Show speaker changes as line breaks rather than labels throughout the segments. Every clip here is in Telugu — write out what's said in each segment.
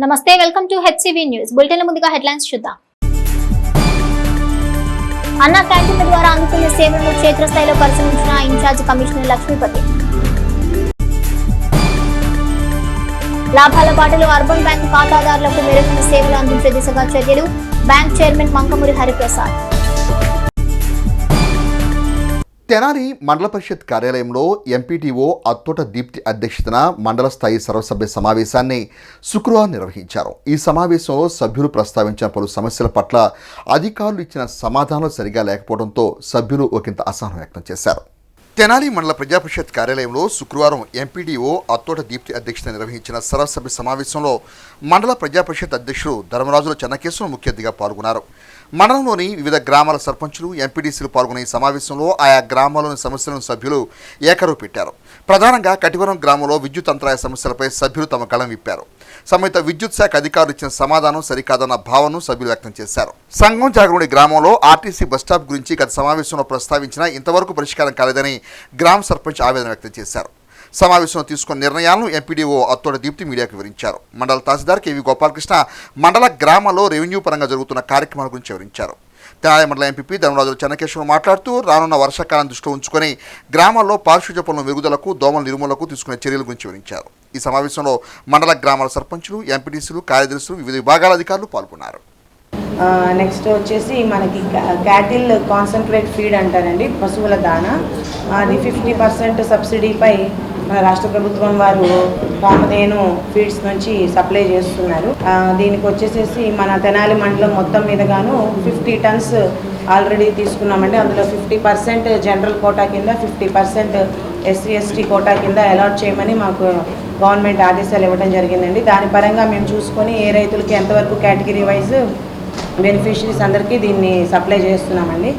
నమస్తే, welcome to HCV news bulletin. ముందుగా హెడ్లైన్స్ చూద్దాం. అన్నా క్యాంటీన్ల ద్వారా అందుతున్న సేవలను క్షేత్రస్థాయిలో పరిశీలించిన ఇన్ఛార్జ్ కమిషనర్ లక్ష్మీపతి. లాభాల బాటలో అర్బన్ బ్యాంక్ ఖాతాదారులకు మెరుగైన సేవలు అందించే దిశగా చర్యలు. Bank chairman Mankamuri Hariprasad.
తెనాలి మండల పరిషత్ కార్యాలయంలో ఎంపీటీఓ అత్తోట దీప్తి అధ్యక్షతన మండల స్థాయి సర్వసభ్య సమావేశాన్ని శుక్రవారం నిర్వహించారు. ఈ సమావేశంలో సభ్యులు ప్రస్తావించిన పలు సమస్యల పట్ల అధికారులు ఇచ్చిన సమాధానాలు సరిగా లేకపోవడంతో సభ్యులు ఒకంత అసహనం వ్యక్తం చేశారు. తెనాలి మండల ప్రజాపరిషత్ కార్యాలయంలో శుక్రవారం ఎంపీడీఓ అత్తోట దీప్తి అధ్యక్షత నిర్వహించిన సర్వసభ్య సమావేశంలో మండల ప్రజాపరిషత్ అధ్యక్షుడు ధర్మరాజుల చెన్నకేశ్వరం ముఖ్య అతిథిగా పాల్గొన్నారు. మండలంలోని వివిధ గ్రామాల సర్పంచులు, ఎంపీడీసీలు పాల్గొన్న ఈ సమావేశంలో ఆయా గ్రామాల్లోని సమస్యలను సభ్యులు ఏకరువు పెట్టారు. ప్రధానంగా కటివరం గ్రామంలో విద్యుత్ అంతరాయ సమస్యలపై సభ్యులు తమ గళం విప్పారు. సంబంధిత విద్యుత్ శాఖ అధికారులు ఇచ్చిన సమాధానం సరికాదన్న భావనను సభ్యులు వ్యక్తం చేశారు. సంగం జాగలోని గ్రామంలో ఆర్టీసీ బస్టాప్ గురించి గత సమావేశంలో ప్రస్తావించినా ఇంతవరకు పరిష్కారం కాలేదని గ్రామ సర్పంచ్ ఆవేదన వ్యక్తం చేశారు. సమావేశంలో తీసుకున్న నిర్ణయాలను ఎంపీడీఓ అత్తోట దీప్తి మీడియాకు వివరించారు. మండల తహసీల్దార్ కేవీ గోపాలకృష్ణ మండల గ్రామాల్లో రెవెన్యూ పరంగా జరుగుతున్న కార్యక్రమాల గురించి వివరించారు. తెనాలి మండల ఎంపీ ధర్మరాజుల చెన్నకేశ్వరం మాట్లాడుతూ రానున్న వర్షాకాలం దృష్టిలో ఉంచుకొని గ్రామాల్లో పారిశుధ్య పనుల మెరుగుదలకు, దోమల నిర్మూలనకు తీసుకునే చర్యల గురించి వివరించారు. ఈ సమావేశంలో మండల గ్రామాల సర్పంచులు, ఎంపీటీసీలు, కార్యదర్శులు, వివిధ విభాగాల అధికారులు పాల్గొన్నారు.
నెక్స్ట్ వచ్చేసి మనకి క్యాటిల్ కాన్సన్ట్రేట్ ఫీడ్ అంటారండి, పశువుల దానా. అది 50% సబ్సిడీపై మన రాష్ట్ర ప్రభుత్వం వారు కామధేను ఫీడ్స్ నుంచి సప్లై చేస్తున్నారు. దీనికి వచ్చేసేసి మన తెనాలి మండలం మొత్తం మీద గాను 50 టన్స్ ఆల్రెడీ తీసుకున్నామండి. అందులో 50% జనరల్ కోటా కింద, 50% SC/ST కోటా కింద అలాట్ చేయమని మాకు గవర్నమెంట్ ఆదేశాలు ఇవ్వడం జరిగిందండి. దాని పరంగా మేము చూసుకొని ఏ రైతులకి ఎంతవరకు కేటగిరీ వైజ్ బెనిఫిషరీస్ అందరికీ దీన్ని సప్లై చేస్తున్నామండి.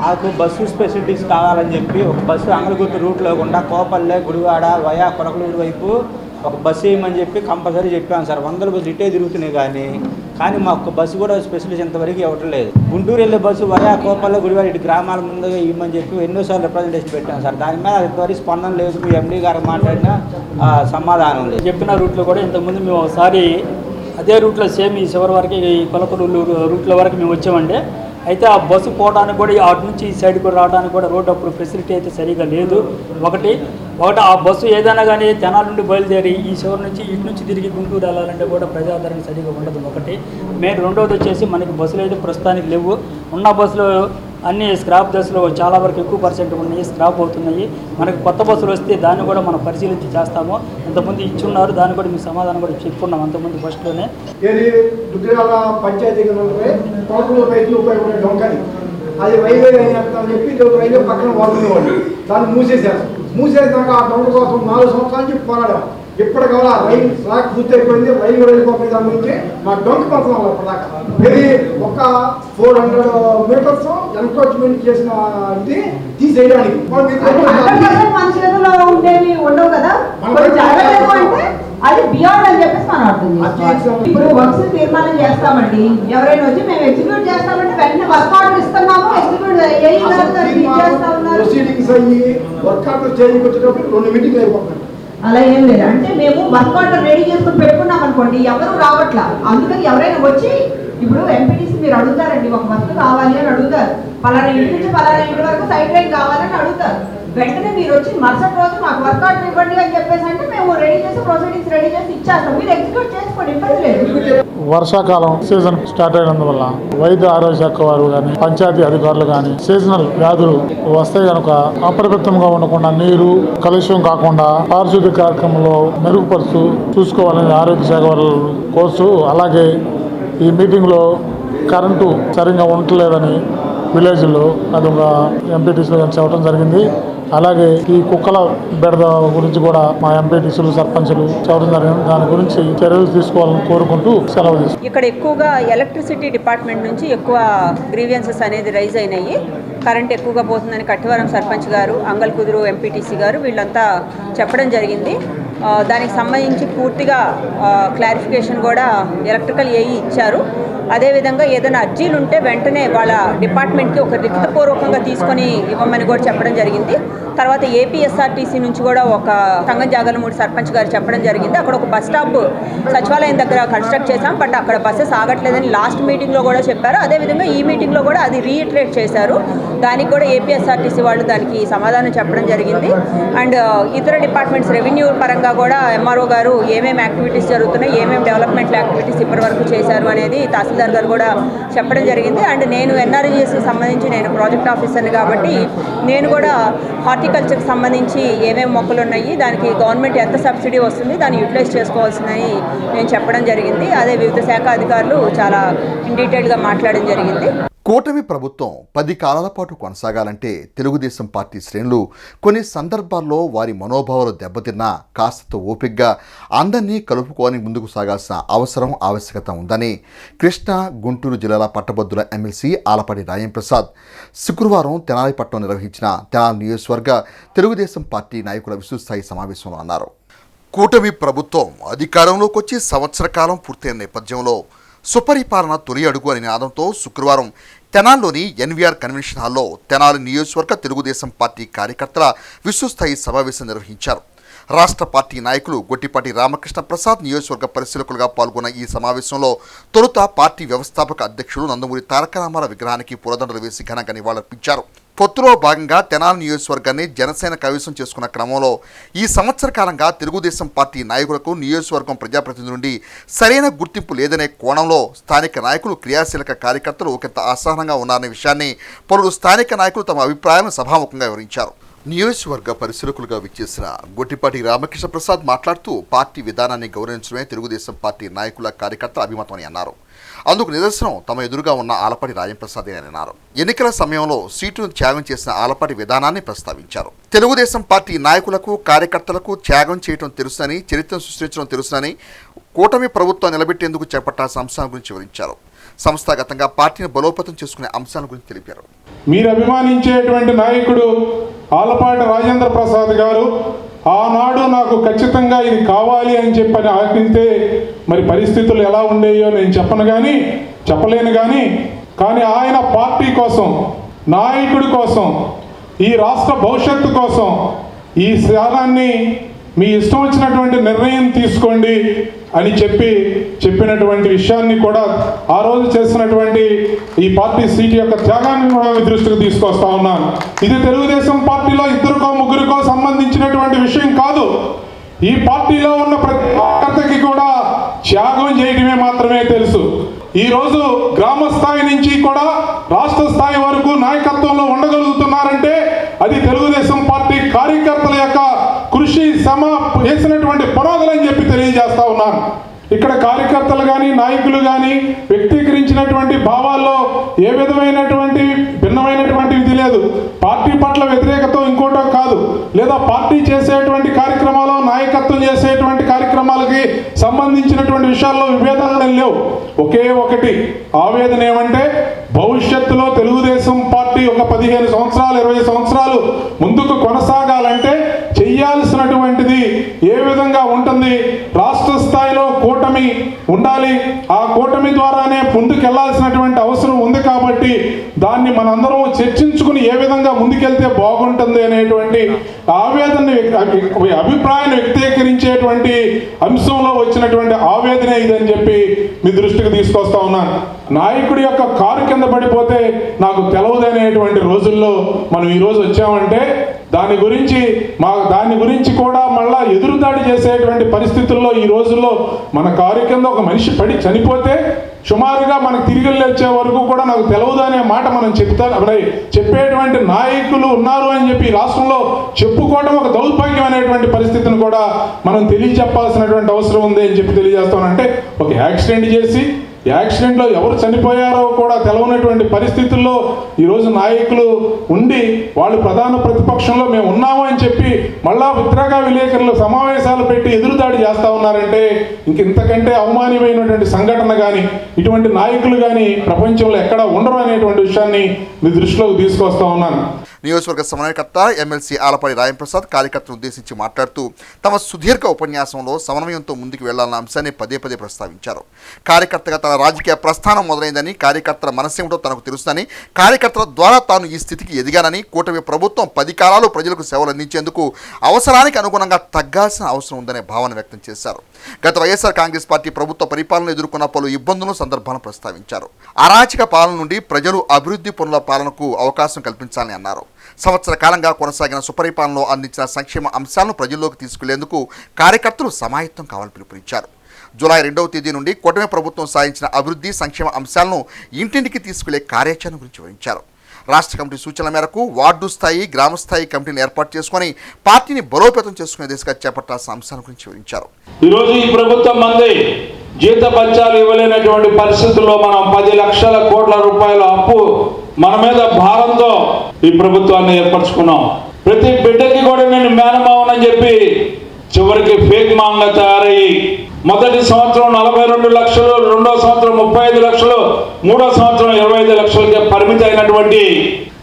మాకు బస్సు ఫెసిలిటీస్ కావాలని చెప్పి ఒక బస్సు అంగలగుర్తు రూట్లో గుండా కోపల్లె, గుడివాడ, వయా కొరకలూరు వైపు ఒక బస్సు వేయమని చెప్పి కంపల్సరీ చెప్పాము సార్. 100 బస్సు ఇటే తిరుగుతున్నాయి కానీ మాకు బస్సు కూడా స్పెషలిస్ట్ ఇంతవరకు ఇవ్వటం లేదు. గుంటూరు వెళ్ళే బస్సు వయా కోపల్లె, గుడివాడ ఇటు గ్రామాల ముందుగా ఇవ్వమని చెప్పి ఎన్నోసార్లు రిప్రజెంటేషన్ పెట్టాము సార్. దాని మీద ఇంతవరకు స్పందన లేదు. ఎండీ గారు మాట్లాడిన సమాధానం లేదు.
చెప్పిన రూట్లో కూడా ఇంతకుముందు మేము ఒకసారి అదే రూట్లో సేమ్ ఈ చివరి వరకు ఈ కొలకలూరు రూట్ల వరకు మేము వచ్చామండి. అయితే ఆ బస్సు పోవడానికి కూడా అటు నుంచి ఈ సైడ్ కూడా రావడానికి కూడా రోడ్ అప్పుడు ఫెసిలిటీ అయితే సరిగా లేదు. ఒకటి ఆ బస్సు ఏదైనా కానీ తెనాల నుండి బయలుదేరి ఈ చివరి నుంచి ఇటు నుంచి తిరిగి గుంటూరు వెళ్ళాలంటే కూడా ప్రజాదరణ సరిగా ఉండదు. ఒకటి మెయిన్. రెండవది వచ్చేసి మనకి బస్సులు అయితే ప్రస్తుతానికి లేవు. ఉన్న బస్సులు అన్ని స్క్రాప్ దశలో చాలా వరకు ఎక్కువ % ఉన్నాయి, స్క్రాప్ అవుతున్నాయి. మనకి కొత్త బస్సులు వస్తే దాన్ని కూడా మనం పరిశీలించి చేస్తాము. ఇంతకుముందు ఇచ్చున్నారు, దాన్ని కూడా మీకు సమాధానం కూడా చెప్పుకున్నాం అంతకుముందు ఫస్ట్లోనే.
అది రైల్వే అని చెప్పి రైల్వే పక్కన వాడుకునేవాళ్ళు, దాన్ని మూసేసాక ఆ డొంక కోసం 4 సంవత్సరాల నుంచి పోరాడాం. ఇప్పటికల్లా రైలు ట్రాక్ పూర్తి అయిపోయింది. రైలు పంపిణీ దాని గురించి మా డొంక పడుతున్నాం. ఇప్పటిదాకా ఇది ఒక 400 మీటర్స్ ఎన్క్రోచ్మెంట్ చేసిన ఇది తీసేయడానికి
ఉండవు కదా, అది బియాండ్ అని చెప్పేసి మనం అర్థం చేసుకోవాలి. ఇప్పుడు వర్క్స్ తీర్మానం చేస్తామండి, ఎవరైనా వచ్చి మేము ఎగ్జిక్యూట్ చేస్తామంటే వెంటనే వర్క్ ఆర్డర్ ఇస్తున్నాము, ఎగ్జిక్యూట్
ప్రొసీడింగ్స్ అయ్యి వర్క్ ఆర్డర్ చేయకొచ్చేటప్పుడు 2 మీటింగ్లు అయిపోతాయి.
అలా ఏం లేదు. అంటే మేము వర్క్ ఆర్డర్ రెడీ చేసుకుని పెట్టుకున్నాం అనుకోండి, ఎవరు రావట్లా. అందుకని ఎవరైనా వచ్చి ఇప్పుడు ఎంపీటీసీ మీరు అడుగుతారండి, ఒక వర్క్ కావాలి అని అడుగుతారు, పలానా ఇంటి నుంచి పలానా ఇంటి వరకు సైడ్ లైన్ కావాలని అడుగుతారు. వెంటనే మీరు వచ్చి మరుసటి రోజు మాకు వర్క్ ఆర్డర్ ఇవ్వండి అని చెప్పేసి అంటే మేము రెడీ చేసి ప్రొసీడింగ్స్ రెడీ చేసి ఇచ్చేస్తాం. మీరు ఎగ్జిక్యూట్ చేసుకోండి, ఇబ్బంది లేదు.
వర్షాకాలం సీజన్ స్టార్ట్ అయినందువల్ల వైద్య ఆరోగ్య శాఖ వారు కానీ, పంచాయతీ అధికారులు కానీ సీజనల్ వ్యాధులు వస్తే కనుక అప్రమత్తంగా ఉండకుండా, నీరు కలుష్యం కాకుండా పారిశుద్ధ్య కార్యక్రమంలో మెరుగుపరుస్తూ చూసుకోవాలని ఆరోగ్య శాఖ వారు కోరుతూ, అలాగే ఈ మీటింగ్లో కరెంటు సరిగ్గా ఉండలేదని విలేజ్లో అది ఒక ఎంపీటీసీలో చెప్పడం జరిగింది. అలాగే ఈ కుక్కల బెడద గురించి కూడా మా ఎంపీటీసీలు, సర్పంచులు చెప్పడం జరిగింది. దాని గురించి చర్యలు తీసుకోవాలని కోరుకుంటూ సెలవు తీసుకుంటాం.
ఇక్కడ ఎక్కువగా ఎలక్ట్రిసిటీ డిపార్ట్మెంట్ నుంచి ఎక్కువ గ్రీవియన్సెస్ అనేది రైజ్ అయినాయి. కరెంట్ ఎక్కువగా పోతుందని కట్టివరం సర్పంచ్ గారు, అంగల్కుదురు ఎంపీటీసీ గారు వీళ్ళంతా చెప్పడం జరిగింది. దానికి సంబంధించి పూర్తిగా క్లారిఫికేషన్ కూడా ఎలక్ట్రికల్ ఏఈ ఇచ్చారు.
అదేవిధంగా ఏదైనా అర్జీలు ఉంటే వెంటనే వాళ్ళ డిపార్ట్మెంట్కి ఒక లిఖితపూర్వకంగా తీసుకొని ఇవ్వమని కూడా చెప్పడం జరిగింది. తర్వాత ఏపీఎస్ఆర్టీసీ నుంచి కూడా ఒక సంగం జాగలమూడి సర్పంచ్ గారు చెప్పడం జరిగింది. అక్కడ ఒక బస్ స్టాప్ సచివాలయం దగ్గర కన్స్ట్రక్ట్ చేశాం, బట్ అక్కడ బస్సెస్ ఆగట్లేదని లాస్ట్ మీటింగ్లో కూడా చెప్పారు. అదేవిధంగా ఈ మీటింగ్లో కూడా అది రీఇటరేట్ చేశారు. దానికి కూడా ఏపీఎస్ఆర్టీసీ వాళ్ళు దానికి సమాధానం చెప్పడం జరిగింది. అండ్ ఇతర డిపార్ట్మెంట్స్ రెవెన్యూ పరంగా కూడా ఎంఆర్ఓ గారు ఏమేమి యాక్టివిటీస్ జరుగుతున్నాయి, ఏమేమి డెవలప్మెంట్ యాక్టివిటీస్ ఇప్పటివరకు చేశారు అనేది తహసీల్దార్ గారు కూడా చెప్పడం జరిగింది. అండ్ నేను ఎన్ఆర్ఈఎస్కి సంబంధించి నేను ప్రాజెక్ట్ ఆఫీసర్ని కాబట్టి నేను కూడా హార్టికల్చర్కి సంబంధించి ఏమేమి మొక్కలు ఉన్నాయి, దానికి గవర్నమెంట్ ఎంత సబ్సిడీ వస్తుంది, దాన్ని యూటిలైజ్ చేసుకోవాల్సిందని నేను చెప్పడం జరిగింది. అదే వివిధ శాఖ అధికారులు చాలా ఇన్ డీటెయిల్గా మాట్లాడడం జరిగింది.
కూటమి ప్రభుత్వం 10 కాలాల పాటు కొనసాగాలంటే తెలుగుదేశం పార్టీ శ్రేణులు కొన్ని సందర్భాల్లో వారి మనోభావాలు దెబ్బతిన్నా కాస్త ఓపికగా అందరినీ కలుపుకొని ముందుకు సాగాల్సిన అవసరం ఆవశ్యకత ఉందని కృష్ణా గుంటూరు జిల్లాల పట్టభద్రుల ఎమ్మెల్సీ ఆలపాటి రాజేంద్రప్రసాద్ శుక్రవారం తెనాలిపట్నం నిర్వహించిన తెనాలి నియోజకవర్గ తెలుగుదేశం పార్టీ నాయకుల విస్తృతస్థాయి సమావేశంలో అన్నారు. కూటమి ప్రభుత్వం అధికారంలోకి వచ్చి సంవత్సర కాలం పూర్తయిన నేపథ్యంలో సుపరిపాలన తొలి అడుగు అనే నినాదంతో శుక్రవారం తెనాలిలోని ఎన్వీఆర్ కన్వెన్షన్ హాల్లో తెనాలి నియోజకవర్గ తెలుగుదేశం పార్టీ కార్యకర్తల విశ్వస్థాయి సమావేశం నిర్వహించారు. రాష్ట్ర పార్టీ నాయకులు గొట్టిపాటి రామకృష్ణ ప్రసాద్ నియోజకవర్గ పరిశీలకులుగా పాల్గొన్న ఈ సమావేశంలో తొలుత పార్టీ వ్యవస్థాపక అధ్యక్షుడు నందమూరి తారక రామారావు విగ్రహానికి పూలదండలు వేసి ఘనంగా నివాళులర్పించారు. పొత్తులో భాగంగా తెనాలి నియోజకవర్గాన్ని జనసేన కైవసం చేసుకున్న క్రమంలో ఈ సంవత్సర కాలంగా తెలుగుదేశం పార్టీ నాయకులకు నియోజకవర్గం ప్రజాప్రతినిధుల నుండి సరైన గుర్తింపు లేదనే కోణంలో స్థానిక నాయకులు క్రియాశీలక కార్యకర్తలు ఒకంత అసహనంగా ఉన్నారనే విషయాన్ని పలువురు స్థానిక నాయకులు తమ అభిప్రాయాలను సభాముఖంగా వివరించారు. నియోజకవర్గ పరిశీలకులుగా విచ్చేసిన గొట్టిపాటి రామకృష్ణ ప్రసాద్ మాట్లాడుతూ పార్టీ విధానాన్ని గౌరవించడమే తెలుగుదేశం పార్టీ నాయకుల కార్యకర్తల అభిమతమని అన్నారు. అందుకు నిదర్శనం తమ ఎదురుగా ఉన్న ఆలపాటి రాజేంద్రప్రసాద్ అని అన్నారు. ఎన్నికల సమయంలో సీటును త్యాగం చేసిన ఆలపాటి విధానాన్ని ప్రస్తావించారు. తెలుగుదేశం పార్టీ నాయకులకు కార్యకర్తలకు త్యాగం చేయడం తెలుసునని, చరిత్రను సృష్టించడం తెలుసునని కూటమి ప్రభుత్వం నిలబెట్టేందుకు చేపట్టాల్సిన అంశాల గురించి వివరించారు. సంస్థాగతంగా పార్టీని బలోపేతం చేసుకునే అంశాల గురించి తెలిపారు.
మీరు అభిమానించేటువంటి నాయకుడు ఆలపాటి రాజేంద్ర ప్రసాద్ గారు ఆనాడు నాకు ఖచ్చితంగా ఇది కావాలి అని చెప్పని ఆజ్ఞిస్తే మరి పరిస్థితులు ఎలా ఉండేయో నేను చెప్పలేను కానీ ఆయన పార్టీ కోసం, నాయకుడి కోసం, ఈ రాష్ట్ర భవిష్యత్తు కోసం ఈ స్థానాన్ని మీ ఇష్టం వచ్చినటువంటి నిర్ణయం తీసుకోండి అని చెప్పినటువంటి విషయాన్ని కూడా ఆ రోజు చేసినటువంటి ఈ పార్టీ సీటు యొక్క త్యాగాన్ని కూడా మీ దృష్టికి తీసుకొస్తా ఉన్నాను. ఇది తెలుగుదేశం పార్టీలో ఇద్దరికో ముగ్గురికో సంబంధించినటువంటి విషయం కాదు. ఈ పార్టీలో ఉన్న ప్రతి కార్యకర్తకి కూడా త్యాగం చేయడమే మాత్రమే తెలుసు. ఈరోజు గ్రామ స్థాయి నుంచి కూడా రాష్ట్ర స్థాయి వరకు నాయకత్వంలో ఉండగలుగుతున్నారంటే అది తెలుగుదేశం పార్టీ కార్యకర్తల యొక్క కృషి శ్రమ చేసినటువంటి పునాదులని చెప్పి తెలియజేస్తా ఉన్నాను. ఇక్కడ కార్యకర్తలు కానీ నాయకులు కానీ వ్యక్తీకరించినటువంటి భావాల్లో ఏ విధమైనటువంటి భిన్నమైనటువంటి ఇది లేదు. పార్టీ పట్ల వ్యతిరేకత ఇంకోటో కాదు, లేదా పార్టీ చేసేటువంటి కార్యక్రమాలు, నాయకత్వం చేసేటువంటి కార్యక్రమాలకి సంబంధించినటువంటి విషయాల్లో విభేదాలు లేవు. ఒకే ఒకటి ఆవేదన ఏమంటే భవిష్యత్తులో తెలుగుదేశం పార్టీ ఒక 15 సంవత్సరాలు 20 సంవత్సరాలు ముందుకు కొనసాగాలంటే చెయ్యాల్సినటువంటిది ఏ విధంగా ఉంటుంది, రాష్ట్ర స్థాయిలో కూటమి ఉండాలి, ఆ కూటమి ద్వారానే ముందుకెళ్లాల్సినటువంటి అవసరం ఉంది. కాబట్టి దాన్ని మనందరం చర్చించుకుని ఏ విధంగా ముందుకెళ్తే బాగుంటుంది అనేటువంటి ఆవేదన అభిప్రాయాన్ని వ్యక్తీకరించేటువంటి అంశంలో వచ్చినటువంటి ఆవేదన ఇదని చెప్పి మీ దృష్టికి తీసుకొస్తా ఉన్నాను. నాయకుడి యొక్క కారు కింద పడిపోతే నాకు తెలవదనేటువంటి రోజుల్లో మనం ఈరోజు వచ్చామంటే దాని గురించి కూడా మళ్ళా ఎదురుదాడి చేసేటువంటి పరిస్థితుల్లో ఈ రోజుల్లో మన కారు కింద ఒక మనిషి పడి చనిపోతే సుమారుగా మనకు తిరిగి వచ్చే వరకు కూడా నాకు తెలవదు అనే మాట మనం చెప్పేటువంటి నాయకులు ఉన్నారు అని చెప్పి రాష్ట్రంలో చెప్పుకోవడం ఒక దౌర్భాగ్యం అనేటువంటి పరిస్థితిని కూడా మనం తెలియజెప్పాల్సినటువంటి అవసరం ఉంది అని చెప్పి తెలియజేస్తానంటే ఒక యాక్సిడెంట్లో ఎవరు చనిపోయారో కూడా తెలవనటువంటి పరిస్థితుల్లో ఈరోజు నాయకులు ఉండి వాళ్ళు ప్రధాన ప్రతిపక్షంలో మేము ఉన్నాము అని చెప్పి మళ్ళా పత్రికా విలేకరులు సమావేశాలు పెట్టి ఎదురుదాడి చేస్తూ ఉన్నారంటే ఇంతకంటే అవమానమైనటువంటి సంఘటన కానీ ఇటువంటి నాయకులు కానీ ప్రపంచంలో ఎక్కడా ఉండరు అనేటువంటి విషయాన్ని మీ దృష్టిలోకి తీసుకొస్తా ఉన్నాను.
నియోజకవర్గ సమన్వయకర్త ఎమ్మెల్సీ ఆలపాడి రాయంప్రసాద్ కార్యకర్తలను ఉద్దేశించి మాట్లాడుతూ తమ సుదీర్ఘ ఉపన్యాసంలో సమన్వయంతో ముందుకు వెళ్లాలన్న అంశాన్ని పదే పదే ప్రస్తావించారు. కార్యకర్తగా తన రాజకీయ ప్రస్థానం మొదలైందని, కార్యకర్తల మనసేమిటో తనకు తెలుస్తుందని, కార్యకర్తల ద్వారా తాను ఈ స్థితికి ఎదిగానని, కూటమి ప్రభుత్వం 10 కాలాలు ప్రజలకు సేవలు అందించేందుకు అవసరానికి అనుగుణంగా తగ్గాల్సిన అవసరం ఉందనే భావన వ్యక్తం చేశారు. గత వైఎస్ఆర్ కాంగ్రెస్ పార్టీ ప్రభుత్వ పరిపాలన ఎదుర్కొన్న పలు ఇబ్బందులను సందర్భాలను ప్రస్తావించారు. అరాచక పాలన నుండి ప్రజలు అభివృద్ధి పనుల పాలనకు అవకాశం కల్పించాలని అన్నారు. సంవత్సర కాలంగా కొనసాగిన సుపరిపాలనలో అందించిన సంక్షేమ అంశాలను ప్రజల్లోకి తీసుకెళ్లేందుకు కార్యకర్తలు సమాయత్తం కావాలని పిలుపునిచ్చారు. జూలై 2వ తేదీ నుండి కూటమి ప్రభుత్వం సాధించిన అభివృద్ధి సంక్షేమ అంశాలను ఇంటింటికి తీసుకెళ్లే కార్యాచరణ గురించి వివరించారు. రాష్ట్ర కమిటీ సూచనల మేరకు వార్డు స్థాయి, గ్రామ స్థాయి కమిటీని ఏర్పాటు చేసుకుని పార్టీని బలోపేతం చేసుకునే దిశగా చేపట్టాల్సిన అంశాల గురించి వివరించారు.
ఈరోజు ఈ ప్రభుత్వం మంది జీతపత్యాలు ఇవ్వలేనటువంటి పరిస్థితుల్లో మనం 10 లక్షల కోట్ల రూపాయల అప్పు మన మీద భారంతో ఈ ప్రభుత్వాన్ని ఏర్పరచుకున్నాం. ప్రతి బిడ్డకి కూడా నేను మేనమావనని చెప్పి చివరికి ఫేక్ మాంగా తయారయ్యి మొదటి సంవత్సరం 42 లక్షలు, రెండో సంవత్సరం 35 లక్షలు, మూడో సంవత్సరం 25 లక్షలకే పరిమితి అయినటువంటి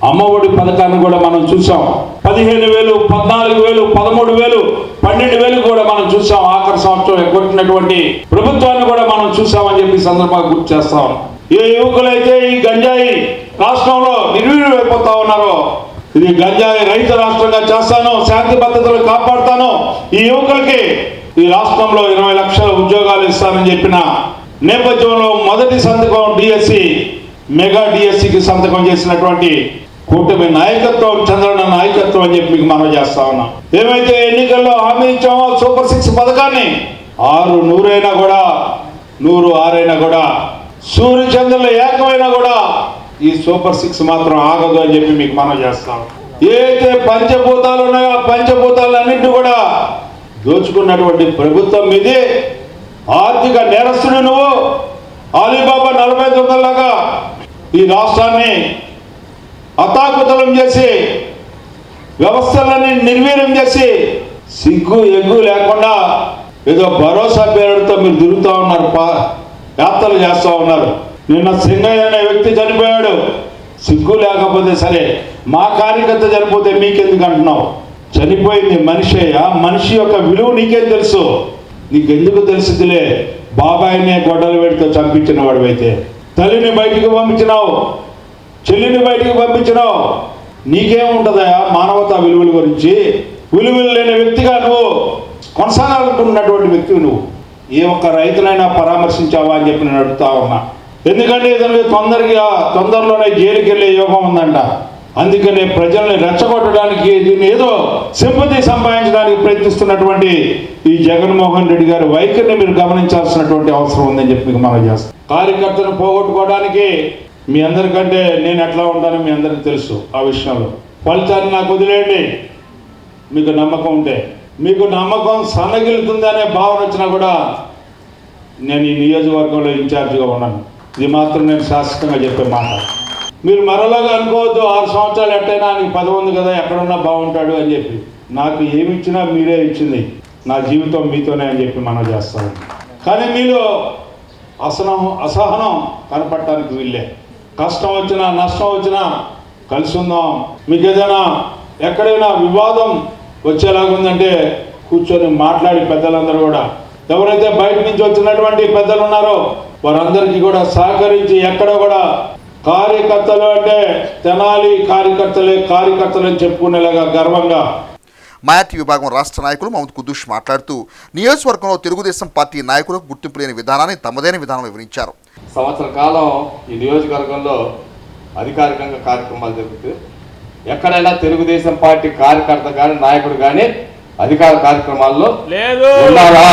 అమ్మఒడి పథకాన్ని కూడా మనం చూసాం. 15,000, 14,000, 13,000, 12,000 కూడా మనం చూసాం. ఆఖరి సంవత్సరం ఎగ్గొట్టినటువంటి ప్రభుత్వాన్ని కూడా మనం చూసామని చెప్పి సందర్భంగా గుర్తు చేస్తాం. ఏ యువకులైతే ఈ గంజాయి రాష్ట్రంలో నిర్వీర్యమైపోతా ఉన్నారో, ఇది గంజాయి రహిత రాష్ట్రంగా చేస్తాను, శాంతి భద్రతలు కాపాడుతాను, ఈ యువకులకి ఈ రాష్ట్రంలో 20 లక్షల ఉద్యోగాలు ఇస్తానని చెప్పిన నేపథ్యంలో మొదటి సంతకం డిఎస్సి, మెగా డిఎస్సికి సంతకం చేసినటువంటి కూటమి నాయకత్వం, చంద్రన్న నాయకత్వం అని చెప్పి మీకు మనం చేస్తా ఉన్నాం. ఏమైతే ఎన్నికల్లో హామీ ఇచ్చామో సూపర్ 6 పథకాన్ని 6 100 కూడా 100 6 కూడా సూర్య చంద్రులు ఏకమైనా కూడా ఈ సూపర్ 6 మాత్రం ఆగదు అని చెప్పి మీకు మనం చేస్తాం. ఏదైతే పంచభూతాలు ఉన్నాయో ఆ పంచభూతాలన్నింటినీ కూడా దోచుకున్నటువంటి ప్రభుత్వం మీదే ఆర్థిక నేరస్తుడు నువ్వు. అలీబాబా 40 దొంగల్లాగా ఈ రాష్ట్రాన్ని అతాకుతలం చేసి వ్యవస్థలన్నీ నిర్వీర్యం చేసి సిగ్గు ఎగ్గు లేకుండా ఏదో భరోసా పేరుతో మీరు తిరుగుతూ ఉన్నారు, యాత్రలు చేస్తూ ఉన్నారు. నిన్న సింగయ్య అనే వ్యక్తి చనిపోయాడు. సిగ్గు లేకపోతే సరే, మా కార్యకర్త చనిపోతే మీకెందుకు అంటున్నావు? చనిపోయింది మనిషి. ఆ మనిషి యొక్క విలువ నీకేం తెలుసు? నీకెందుకు తెలుసులే. బాబాయినే గొడ్డల వేడితో చంపించిన వాడివైతే, తల్లిని బయటికి పంపించినావు, చెల్లిని బయటికి పంపించినావు, నీకేముంటుందా మానవతా విలువల గురించి? విలువలు లేని వ్యక్తిగా నువ్వు కొనసాగాలనుకున్నటువంటి వ్యక్తివి నువ్వు. ఏ ఒక్క రైతునైనా పరామర్శించావా అని చెప్పి నేను అడుగుతా ఉన్నా. ఎందుకంటే ఇతను తొందరలోనే జైలుకి వెళ్ళే యోగం ఉందంట. అందుకనే ప్రజల్ని రెచ్చగొట్టడానికి, దీన్ని ఏదో సింపతి సంపాదించడానికి ప్రయత్నిస్తున్నటువంటి ఈ జగన్మోహన్ రెడ్డి గారి వైఖరిని మీరు గమనించాల్సినటువంటి అవసరం ఉందని చెప్పి మీకు మనం చేస్తాం. కార్యకర్తను పోగొట్టుకోవడానికి మీ అందరికంటే నేను ఎట్లా ఉంటానో మీ అందరికీ తెలుసు. ఆ విషయంలో ఫలితాన్ని నాకు వదిలేయండి. మీకు నమ్మకం ఉంటే, మీకు నమ్మకం సన్నగిలుతుందనే భావన వచ్చినా కూడా నేను ఈ నియోజకవర్గంలో ఇన్ఛార్జిగా ఉన్నాను. ఇది మాత్రం నేను శాశ్వతంగా చెప్పే మాట. మీరు మరోలాగా అనుకోవద్దు, 6 సంవత్సరాలు ఎట్టయినా ఆయనకి పదవి ఉంది కదా, ఎక్కడున్నా బాగుంటాడు అని చెప్పి. నాకు ఏమి ఇచ్చినా మీరే ఇచ్చింది. నా జీవితం మీతోనే అని చెప్పి మనం చేస్తాం. కానీ మీలో అసహనం కనపడటానికి వీళ్ళే. కష్టం వచ్చినా నష్టం వచ్చినా కలిసి ఉందాం. మీకు ఏదైనా ఎక్కడైనా వివాదం వచ్చేలాగుందంటే కూర్చొని మాట్లాడి పెద్దలందరూ కూడా, ఎవరైతే బయట నుంచి వచ్చినటువంటి పెద్దలు ఉన్నారో వారందరికీ కూడా సహకరించి, ఎక్కడ కూడా కార్యకర్తలు అంటే తెనాలి కార్యకర్తలే చెప్పుకునేలాగా గర్వంగా.
మైనార్టీ విభాగం రాష్ట్ర నాయకులు మహమ్మద్ కుద్దూష్ మాట్లాడుతూ నియోజకవర్గంలో తెలుగుదేశం పార్టీ నాయకులకు గుర్తింపు లేని విధానాన్ని తమదైన విధానం వివరించారు.
సంవత్సర కాలం ఈ నియోజకవర్గంలో అధికారికంగా కార్యక్రమాలు జరుగుతాయి. ఎక్కడైనా తెలుగుదేశం పార్టీ కార్యకర్త కానీ నాయకుడు కానీ అధికార కార్యక్రమాల్లో ఉన్నారా?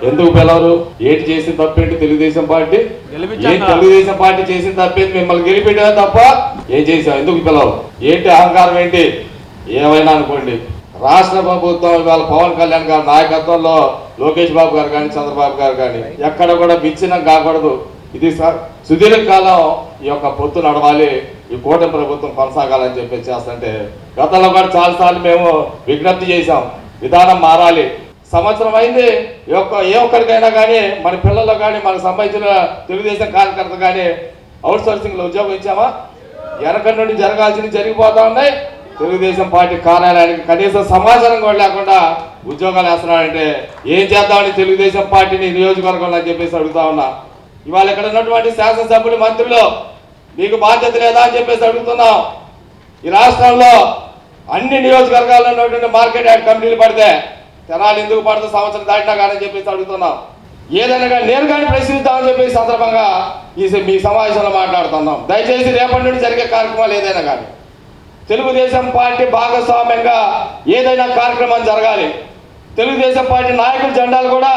ఎందుకు పిలవరు? ఏంటి చేసిన తప్పేంటి? తెలుగుదేశం పార్టీ చేసిన తప్పేంటి? మిమ్మల్ని గెలిపెట్టా తప్ప ఏం చేసావు? ఎందుకు పిలవరు? ఏంటి అహంకారం? ఏంటి ఏమైనా అనుకోండి. రాష్ట్ర ప్రభుత్వం ఇవాళ పవన్ కళ్యాణ్ గారి నాయకత్వంలో లోకేష్ బాబు గారు కానీ చంద్రబాబు గారు కానీ ఎక్కడ కూడా విచ్ఛిన్నం కాకూడదు. ఇది సుదీర్ఘకాలం ఈ యొక్క పొత్తు నడవాలి, ఈ కూటమి ప్రభుత్వం కొనసాగాలని చెప్పి చేస్తుంటే గతంలో కూడా చాలాసార్లు మేము విజ్ఞప్తి చేశాం, విధానం మారాలి. సంవత్సరం అయింది. ఏ ఒక్కరికైనా కానీ మన పిల్లల్లో కానీ మనకు సంబంధించిన తెలుగుదేశం కార్యకర్త కానీ అవుట్ సోర్సింగ్లో ఉద్యోగం ఇచ్చామా? వెనక నుండి జరగాల్సినవి జరిగిపోతా ఉన్నాయి. తెలుగుదేశం పార్టీ కార్యాలయానికి కనీసం సమాచారం కూడా లేకుండా ఉద్యోగాలు వేస్తున్నాడంటే ఏం చేద్దామని తెలుగుదేశం పార్టీని నియోజకవర్గంలో అని చెప్పేసి అడుగుతా ఉన్నా. ఇవాళ ఇక్కడ ఉన్నటువంటి శాసనసభ్యులు మంత్రులు మీకు బాధ్యత లేదా అని చెప్పేసి అడుగుతున్నాం. ఈ రాష్ట్రంలో అన్ని నియోజకవర్గాల్లో ఉన్నటువంటి మార్కెట్ యార్డ్ కమిటీలు పడితే తెనాలి ఎందుకు పడుతుంది సంవత్సరం దాటినా కానీ చెప్పేసి అడుగుతున్నాం. ఏదైనా కానీ నేరుగానే ప్రశ్నిద్దామని చెప్పేసి సందర్భంగా మీ సమావేశంలో మాట్లాడుతున్నాం. దయచేసి రేపటి నుండి జరిగే కార్యక్రమాలు ఏదైనా కానీ తెలుగుదేశం పార్టీ భాగస్వామ్యంగా ఏదైనా కార్యక్రమం జరగాలి. తెలుగుదేశం పార్టీ నాయకుల జెండాలు కూడా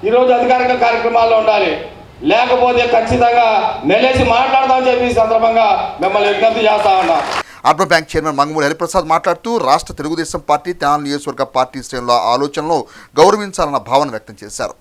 ఈరోజు అధికారిక కార్యక్రమాల్లో ఉండాలి. లేకపోతే ఖచ్చితంగా నెలేసి మాట్లాడదామని చెప్పి ఈ సందర్భంగా మిమ్మల్ని విజ్ఞప్తి చేస్తా ఉన్నాం.
అర్బన్ బ్యాంక్ చైర్మన్ మంగమూడి హరిప్రసాద్ మాట్లాడుతూ రాష్ట్ర తెలుగుదేశం పార్టీ తెనాలి నియోజకవర్గ పార్టీ శ్రేణుల ఆలోచనలో గౌరవించాలన్న భావన వ్యక్తం చేశారు.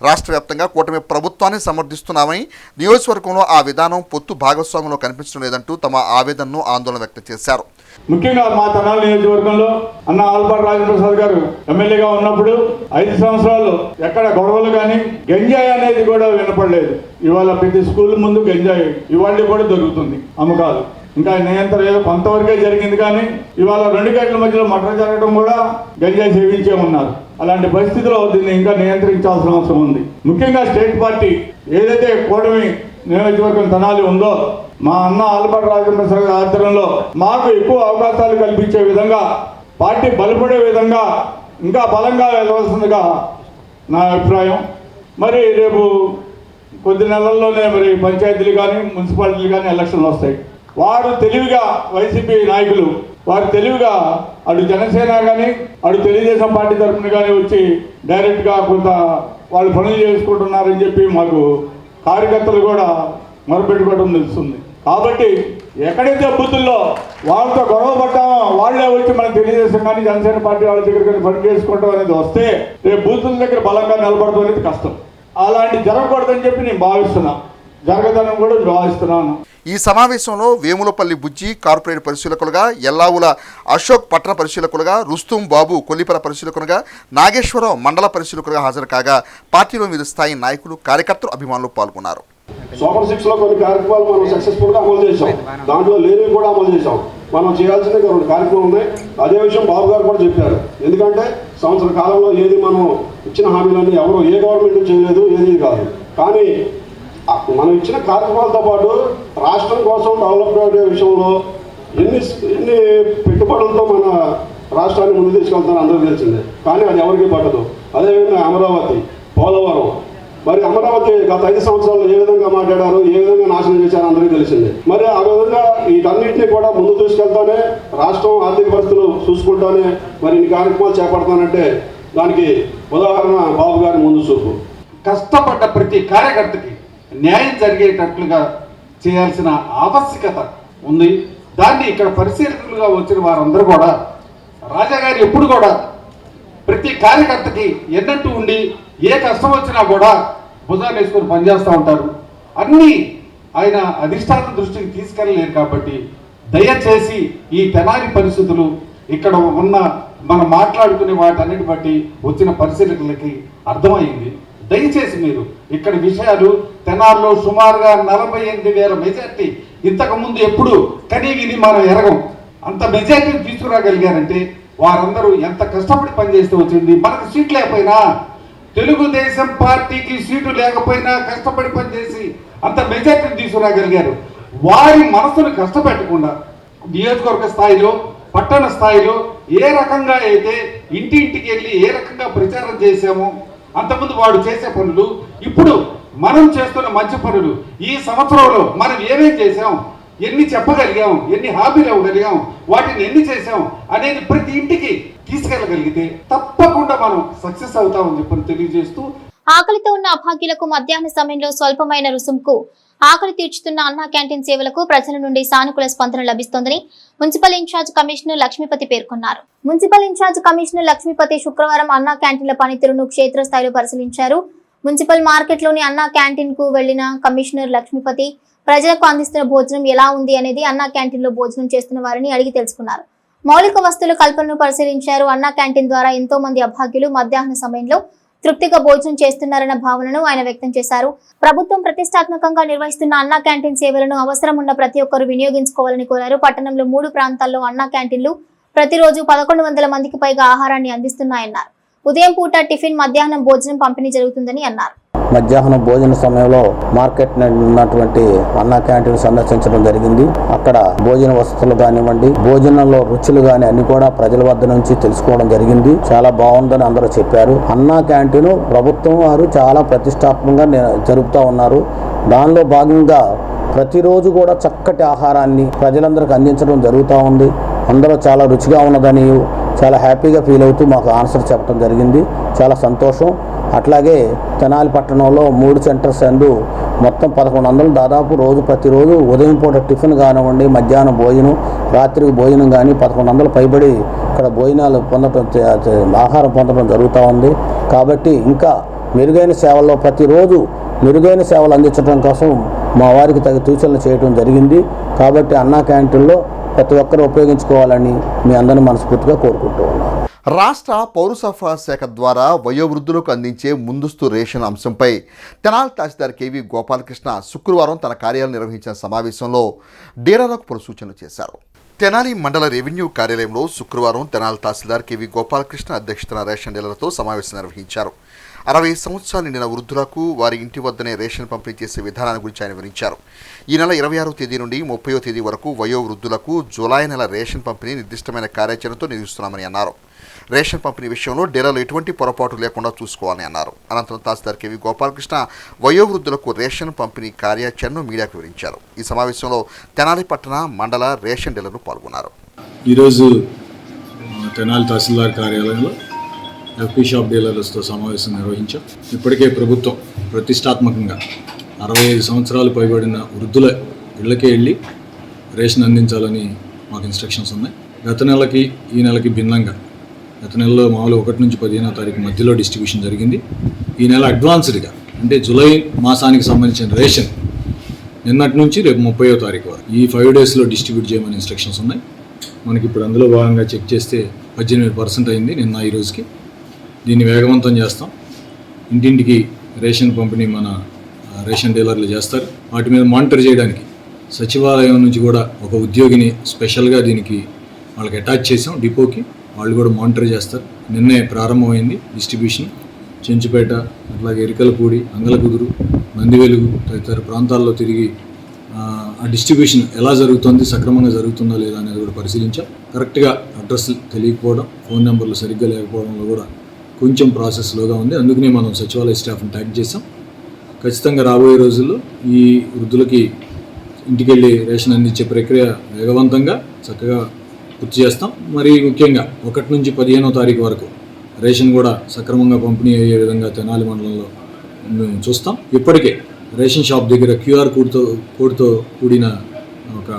రాష్ట్ర వ్యాప్తంగా కూటమి ప్రభుత్వాన్ని సమర్థిస్తున్నామని, నియోజకవర్గంలో ఆ విధానం పొత్తు భాగస్వామ్యంలో కనిపించడం లేదంటూ తమ ఆవేదనను ఆందోళన వ్యక్తం చేశారు.
ముఖ్యంగా మా తెనాలి నియోజకవర్గంలో అన్న ఆల్పాటి రాజప్రసాద్ గారు ఎమ్మెల్యేగా ఉన్నప్పుడు 5 సంవత్సరాలు ఎక్కడ గొడవలు కానీ గంజాయి అనేది కూడా వినపడలేదు. ఇవాళ ప్రతి స్కూల్ ముందు గంజాయి ఇవాళ కూడా దొరుకుతుంది అమ్మకాలు. ఇంకా నియంత్రణ ఏదో కొంతవరకే జరిగింది, కానీ ఇవాళ 2 గంటల మధ్యలో మటర్ జరగడం కూడా గంజాయి సేవించే ఉన్నారు. అలాంటి పరిస్థితిలో దీన్ని ఇంకా నియంత్రించాల్సిన అవసరం ఉంది. ముఖ్యంగా స్టేట్ పార్టీ ఏదైతే కూటమి నియోజకవర్గం తెనాలి ఉందో మా అన్న ఆల్పాటి రాజప్రసాద్ గారి ఆధ్వర్యంలో మాకు ఎక్కువ అవకాశాలు కల్పించే విధంగా, పార్టీ బలపడే విధంగా ఇంకా బలంగా వెళ్ళవలసిందిగా నా అభిప్రాయం. మరి రేపు కొద్ది నెలల్లోనే మరి పంచాయతీలు కానీ మున్సిపాలిటీలు కానీ ఎలక్షన్లు వస్తాయి. వారు తెలివిగా వైసీపీ నాయకులు వారు తెలివిగా అటు జనసేన కానీ అటు తెలుగుదేశం పార్టీ తరఫున కానీ వచ్చి డైరెక్ట్గా కొంత వాళ్ళు పనులు చేసుకుంటున్నారని చెప్పి మాకు కార్యకర్తలు కూడా మొరపెట్టుకోవడం తెలుస్తుంది. కాబట్టి ఎక్కడైతే బూతుల్లో వాళ్ళతో గొడవ పడ్డామో వాళ్ళే వచ్చి మనం తెలుగుదేశం కానీ జనసేన పార్టీ వాళ్ళ దగ్గర కానీ పని చేసుకోవడం అనేది వస్తే రేపు బూతుల దగ్గర బలంగా నిలబడడం అనేది కష్టం. అలాంటి జరగకూడదని చెప్పి నేను భావిస్తున్నాను, జరగదని కూడా భావిస్తున్నాను.
ఈ సమావేశంలో వేములపల్లి బుజ్జి కార్పొరేట్ పరిశీలకులుగా, ఎల్లావుల అశోక్ పట్టణ పరిశీలకులుగా, రుస్తుం బాబు కొల్లిపర పరిశీలకులుగా, నాగేశ్వరరావు మండల పరిశీలకులుగా హాజరు కాగా పార్టీలో వివిధ స్థాయి నాయకులు, కార్యకర్తలు, అభిమానులు పాల్గొన్నారు.
సూపర్ 6లో కొన్ని కార్యక్రమాలు మనం సక్సెస్ఫుల్గా అమలు చేసాం, దాంట్లో లేనివి కూడా అమలు చేసాం. మనం చేయాల్సిన 2 కార్యక్రమాలు ఉన్నాయి. అదే విషయం బాబు గారు కూడా చెప్పారు. ఎందుకంటే సంవత్సర కాలంలో ఏది మనం ఇచ్చిన హామీలన్నీ ఎవరు ఏ గవర్నమెంట్ చేయలేదు, ఏది కాదు. కానీ మనం ఇచ్చిన కార్యక్రమాలతో పాటు రాష్ట్రం కోసం డెవలప్మెంట్ విషయంలో ఎన్ని పెట్టుబడులతో మన రాష్ట్రాన్ని ముందు తీసుకెళ్తారో అందరూ తెలిసిందే. కానీ అది ఎవరికి పట్టదు. అదేవిధంగా అమరావతి, పోలవరం, మరి అమరావతి గత 5 సంవత్సరాల్లో ఏ విధంగా మాట్లాడారు, ఏ విధంగా నాశనం చేశారో అందరికీ తెలిసిందే. మరి ఆ విధంగా వీటన్నింటినీ కూడా ముందు తీసుకెళ్తానే రాష్ట్రం ఆర్థిక పరిస్థితులు చూసుకుంటానే మరి ఇన్ని కార్యక్రమాలు చేపడతానంటే దానికి ఉదాహరణ బాబు గారి ముందు చూపు.
కష్టపడ్డ ప్రతి కార్యకర్తకి న్యాయం జరిగేటట్లుగా చేయాల్సిన ఆవశ్యకత ఉంది. దాన్ని ఇక్కడ పరిశీలకులుగా వచ్చిన వారందరూ కూడా రాజాగారు ఎప్పుడు కూడా ప్రతి కార్యకర్తకి ఎన్నట్టు ఉండి ఏ కష్టం వచ్చినా కూడా భుజాన్ని వేసుకొని పనిచేస్తూ ఉంటారు. అన్నీ ఆయన అధిష్టాన దృష్టికి తీసుకెళ్ళలేరు. కాబట్టి దయచేసి ఈ తెనాలి పరిస్థితులు ఇక్కడ ఉన్న మనం మాట్లాడుకునే వాటన్నిటి బట్టి వచ్చిన పరిశీలకులకి అర్థమైంది. దయచేసి మీరు ఇక్కడ విషయాలు తెనాల్లో సుమారుగా 48,000 మెజార్టీ ఇంతకుముందు ఎప్పుడు కనీ విని మనం ఎరగం. అంత మెజార్టీని తీసుకురాగలిగారంటే వారందరూ ఎంత కష్టపడి పనిచేస్తే వచ్చింది. మనకు సీట్ లేకపోయినా, తెలుగుదేశం పార్టీకి సీటు లేకపోయినా కష్టపడి పనిచేసి అంత మెజార్టీని తీసుకురాగలిగారు. వారి మనసును కష్టపెట్టకుండా నియోజకవర్గ స్థాయిలో, పట్టణ స్థాయిలో ఏ రకంగా అయితే ఇంటింటికి వెళ్ళి ఏ రకంగా ప్రచారం చేశామో, అంతకుముందు వాడు చేసే పనులు, ఇప్పుడు మనం చేస్తున్న మంచి పనులు, ఈ సంవత్సరంలో మనం ఏమేం చేసాం, ఎన్ని చెప్పగలిగాం, ఎన్ని హామీలు ఇవ్వగలిగాం, వాటిని ఎన్ని చేసాం అనేది ప్రతి ఇంటికి తీసుకెళ్ళగలిగితే తప్పకుండా మనం సక్సెస్ అవుతామని చెప్పని తెలియజేస్తూ,
ఆకలితో ఉన్న అభాగ్యులకు మధ్యాహ్న సమయంలో స్వల్పమైన రుసుముకు ఆకలి తీర్చుతున్న అన్నా క్యాంటీన్ సేవలకు ప్రజల నుండి సానుకూల స్పందన లభిస్తోందని మున్సిపల్ ఇన్ఛార్జ్ కమిషనర్ లక్ష్మీపతి పేర్కొన్నారు. మున్సిపల్ ఇన్ఛార్జ్ కమిషనర్ లక్ష్మీపతి శుక్రవారం అన్నా క్యాంటీన్ల పనితీరును క్షేత్రస్థాయిలో పరిశీలించారు. మున్సిపల్ మార్కెట్లోని అన్నా క్యాంటీన్ కు వెళ్లిన కమిషనర్ లక్ష్మీపతి ప్రజలకు అందిస్తున్న భోజనం ఎలా ఉంది అనేది అన్నా క్యాంటీన్ లో భోజనం చేస్తున్న వారిని అడిగి తెలుసుకున్నారు. మౌలిక వస్తువుల కల్పనను పరిశీలించారు. అన్నా క్యాంటీన్ ద్వారా ఎంతో మంది అభాగ్యులు మధ్యాహ్న సమయంలో తృప్తిగా భోజనం చేస్తున్నారన్న భావనను ఆయన వ్యక్తం చేశారు. ప్రభుత్వం ప్రతిష్టాత్మకంగా నిర్వహిస్తున్న అన్నా క్యాంటీన్ సేవలను అవసరం ఉన్న ప్రతి ఒక్కరూ వినియోగించుకోవాలని కోరారు. పట్టణంలో 3 ప్రాంతాల్లో అన్నా క్యాంటీన్లు ప్రతిరోజు 1100 మందికి పైగా ఆహారాన్ని అందిస్తున్నాయన్నారు. ఉదయం పూట టిఫిన్, మధ్యాహ్నం భోజనం పంపిణీ జరుగుతుందని అన్నారు.
మధ్యాహ్నం భోజన సమయంలో మార్కెట్ ఉన్నటువంటి అన్నా క్యాంటీన్ సందర్శించడం జరిగింది. అక్కడ భోజన వసతులు కానివ్వండి, భోజనంలో రుచులు కానీ అన్ని కూడా ప్రజల వద్ద నుంచి తెలుసుకోవడం జరిగింది. చాలా బాగుందని అందరూ చెప్పారు. అన్నా క్యాంటీన్ ప్రభుత్వం వారు చాలా ప్రతిష్టాత్మకంగా జరుపుతూ ఉన్నారు. దానిలో భాగంగా ప్రతిరోజు కూడా చక్కటి ఆహారాన్ని ప్రజలందరికీ అందించడం జరుగుతూ ఉంది. అందరూ చాలా రుచిగా ఉన్నదని చాలా హ్యాపీగా ఫీల్ అవుతూ మాకు ఆన్సర్ చెప్పడం జరిగింది. చాలా సంతోషం. అట్లాగే తెనాలి పట్టణంలో 3 సెంటర్స్ అందు మొత్తం 1100 దాదాపు ప్రతిరోజు ఉదయం పూట టిఫిన్ కానివ్వండి, మధ్యాహ్నం భోజనం, రాత్రికి భోజనం కానీ 1100 పైబడి ఇక్కడ భోజనాలు ఆహారం పొందడం జరుగుతూ ఉంది. కాబట్టి ఇంకా మెరుగైన సేవల్లో ప్రతిరోజు మెరుగైన సేవలు అందించడం కోసం మా వారికి తగిన సూచనలు చేయడం జరిగింది. కాబట్టి అన్నా క్యాంటీన్లో ప్రతి ఒక్కరూ ఉపయోగించుకోవాలని మీ అందరినీ మనస్ఫూర్తిగా కోరుకుంటూ ఉన్నాను.
రాష్ట్ర పౌర సరఫరా శాఖ ద్వారా వయోవృద్ధులకు అందించే ముందస్తు రేషన్ అంశంపై తెనాలి తహసీల్దార్ కేవీ గోపాలకృష్ణ శుక్రవారం తన కార్యాలయం నిర్వహించిన సమావేశంలో డీలర్లకు పలు సూచనలు చేశారు. తెనాలి మండల రెవెన్యూ కార్యాలయంలో శుక్రవారం తెనాలి తహసీల్దార్ కేవీ గోపాలకృష్ణ అధ్యక్షతన రేషన్ డీలర్లతో సమావేశం నిర్వహించారు. 60 సంవత్సరాలు నిండిన వృద్ధులకు వారి ఇంటి వద్దనే రేషన్ పంపిణీ చేసే విధానాన్ని గురించి ఆయన వివరించారు. ఈ నెల 26వ తేదీ నుండి 30వ తేదీ వరకు వయోవృద్ధులకు జూలై నెల రేషన్ పంపిణీ నిర్దిష్టమైన కార్యాచరణతో నిర్వహిస్తున్నామని అన్నారు. రేషన్ పంపిణీ విషయంలో డీలర్లు ఎటువంటి పొరపాటు లేకుండా చూసుకోవాలని అన్నారు. అనంతరం తహసీల్దార్ కేవీ గోపాలకృష్ణ వయోవృద్ధులకు రేషన్ పంపిణీ కార్యాచరణను మీడియాకు వివరించారు. ఈ సమావేశంలో తెనాలి పట్టణ మండల రేషన్ డీలర్లు పాల్గొన్నారు.
ఈరోజు తెనాలి తహసీల్దార్ కార్యాలయంలో ఎఫ్పీ షాప్ డీలర్లతో సమావేశం నిర్వహించాం. ఇప్పటికే ప్రభుత్వం ప్రతిష్టాత్మకంగా 65 సంవత్సరాలు పైబడిన వృద్ధుల ఇళ్లకే వెళ్ళి రేషన్ అందించాలని మాకు ఇన్స్ట్రక్షన్స్ ఉన్నాయి. గత నెలకి ఈ నెలకి భిన్నంగా గత నెలలో మామూలు 1 నుంచి 15వ తారీఖు మధ్యలో డిస్ట్రిబ్యూషన్ జరిగింది. ఈ నెల అడ్వాన్స్డ్గా అంటే జూలై మాసానికి సంబంధించిన రేషన్ నిన్నటి నుంచి రేపు 30వ తారీఖు వరకు ఈ 5 డేస్లో డిస్ట్రిబ్యూట్ చేయమని ఇన్స్ట్రక్షన్స్ ఉన్నాయి. మనకి ఇప్పుడు అందులో భాగంగా చెక్ చేస్తే 18% అయింది నిన్న ఈ రోజుకి. దీన్ని వేగవంతం చేస్తాం. ఇంటింటికి రేషన్ పంపిణీ మన రేషన్ డీలర్లు చేస్తారు. వాటి మీద మానిటర్ చేయడానికి సచివాలయం నుంచి కూడా ఒక ఉద్యోగిని స్పెషల్గా దీనికి వాళ్ళకి అటాచ్ చేసాం డిపోకి. వాళ్ళు కూడా మానిటర్ చేస్తారు. నిన్నే ప్రారంభమైంది డిస్ట్రిబ్యూషన్. చెంచుపేట, అట్లాగే ఎరికలపూడి, అంగలకుదురు, నందివెలుగు తదితర ప్రాంతాల్లో తిరిగి ఆ డిస్ట్రిబ్యూషన్ ఎలా జరుగుతుంది, సక్రమంగా జరుగుతుందా లేదా అనేది కూడా పరిశీలించాం. కరెక్ట్గా అడ్రస్ తెలియకపోవడం, ఫోన్ నెంబర్లు సరిగ్గా లేకపోవడంలో కూడా కొంచెం ప్రాసెస్ స్లోగా ఉంది. అందుకనే మనం సచివాలయ స్టాఫ్ని ట్యాగ్ చేసాం. ఖచ్చితంగా రాబోయే రోజుల్లో ఈ వృద్ధులకి ఇంటికెళ్ళి రేషన్ అందించే ప్రక్రియ వేగవంతంగా చక్కగా పూర్తి చేస్తాం. మరి ముఖ్యంగా 1 నుంచి 15వ తారీఖు వరకు రేషన్ కూడా సక్రమంగా పంపిణీ అయ్యే విధంగా తెనాలి మండలంలో మేము చూస్తాం. ఇప్పటికే రేషన్ షాప్ దగ్గర QR కోడ్తో కూడిన ఒక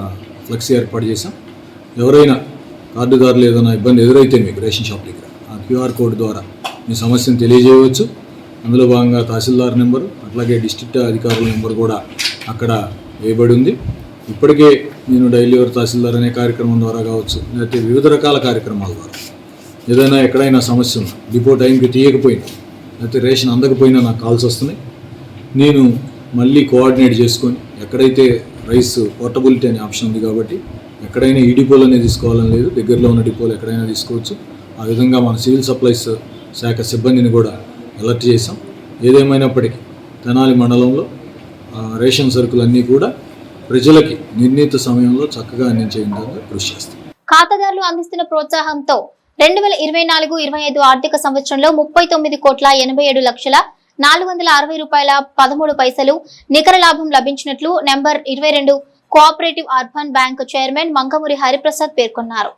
ఫ్లెక్సీ ఏర్పాటు చేసాం. ఎవరైనా కార్డుదారులు ఏదైనా ఇబ్బంది ఎదురైతే మీకు రేషన్ షాప్ దగ్గర ఆ QR కోడ్ ద్వారా మీ సమస్యను తెలియజేయవచ్చు. అందులో భాగంగా తహసీల్దార్ నెంబరు అట్లాగే డిస్ట్రిక్ట్ అధికారుల నెంబర్ కూడా అక్కడ వేయబడి ఉంది. ఇప్పటికే నేను డైలీ ఎవరు తహసీల్దార్ అనే కార్యక్రమం ద్వారా కావచ్చు, లేకపోతే వివిధ రకాల కార్యక్రమాల ద్వారా ఏదైనా ఎక్కడైనా సమస్య ఉన్నా, డిపో టైంకి తీయకపోయినా, లేకపోతే రేషన్ అందకపోయినా నాకు కాల్స్ వస్తున్నాయి. నేను మళ్ళీ కోఆర్డినేట్ చేసుకొని ఎక్కడైతే రైస్ పోర్టబిలిటీ అనే ఆప్షన్ ఉంది కాబట్టి ఎక్కడైనా ఈ డిపోలోనే తీసుకోవాలని లేదు, దగ్గరలో ఉన్న డిపోలు ఎక్కడైనా తీసుకోవచ్చు. ఆ విధంగా మన సివిల్ సప్లైస్ శాఖ సిబ్బందిని కూడా అలర్ట్ చేశాం. ఏదేమైనప్పటికీ తెనాలి మండలంలో రేషన్ సరుకులన్నీ కూడా ప్రజలకి నిర్ణీత సమయంలో చక్కగా అందించే విధంగా కృషి చేస్తాం.
ఖాతాదారులు అందిస్తున్న ప్రోత్సాహంతో 2024-25 ఆర్థిక సంవత్సరంలో 39,460,460 నికర లాభం లభించినట్లు number 22 cooperative urban bank chairman Mangamuri Hariprasad పేర్కొన్నారు.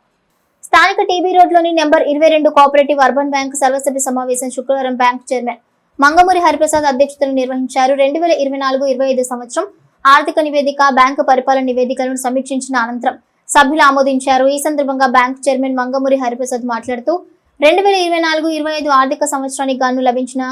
స్థానిక టీబీ రోడ్లోని నెంబర్ 22 కోఆపరేటివ్ అర్బన్ బ్యాంక్ సర్వసభ్య సమావేశం శుక్రవారం బ్యాంక్ చైర్మన్ మంగమురి హరిప్రసాద్ అధ్యక్షతన నిర్వహించారు. 2024-25 సంవత్సరం ఆర్థిక నివేదిక, బ్యాంకు పరిపాలన నివేదికలను సమీక్షించిన అనంతరం సభ్యులు ఆమోదించారు. ఈ సందర్భంగా బ్యాంక్ చైర్మన్ మంగమురి హరిప్రసాద్ మాట్లాడుతూ 2024-25 ఆర్థిక సంవత్సరానికి గాను లభించిన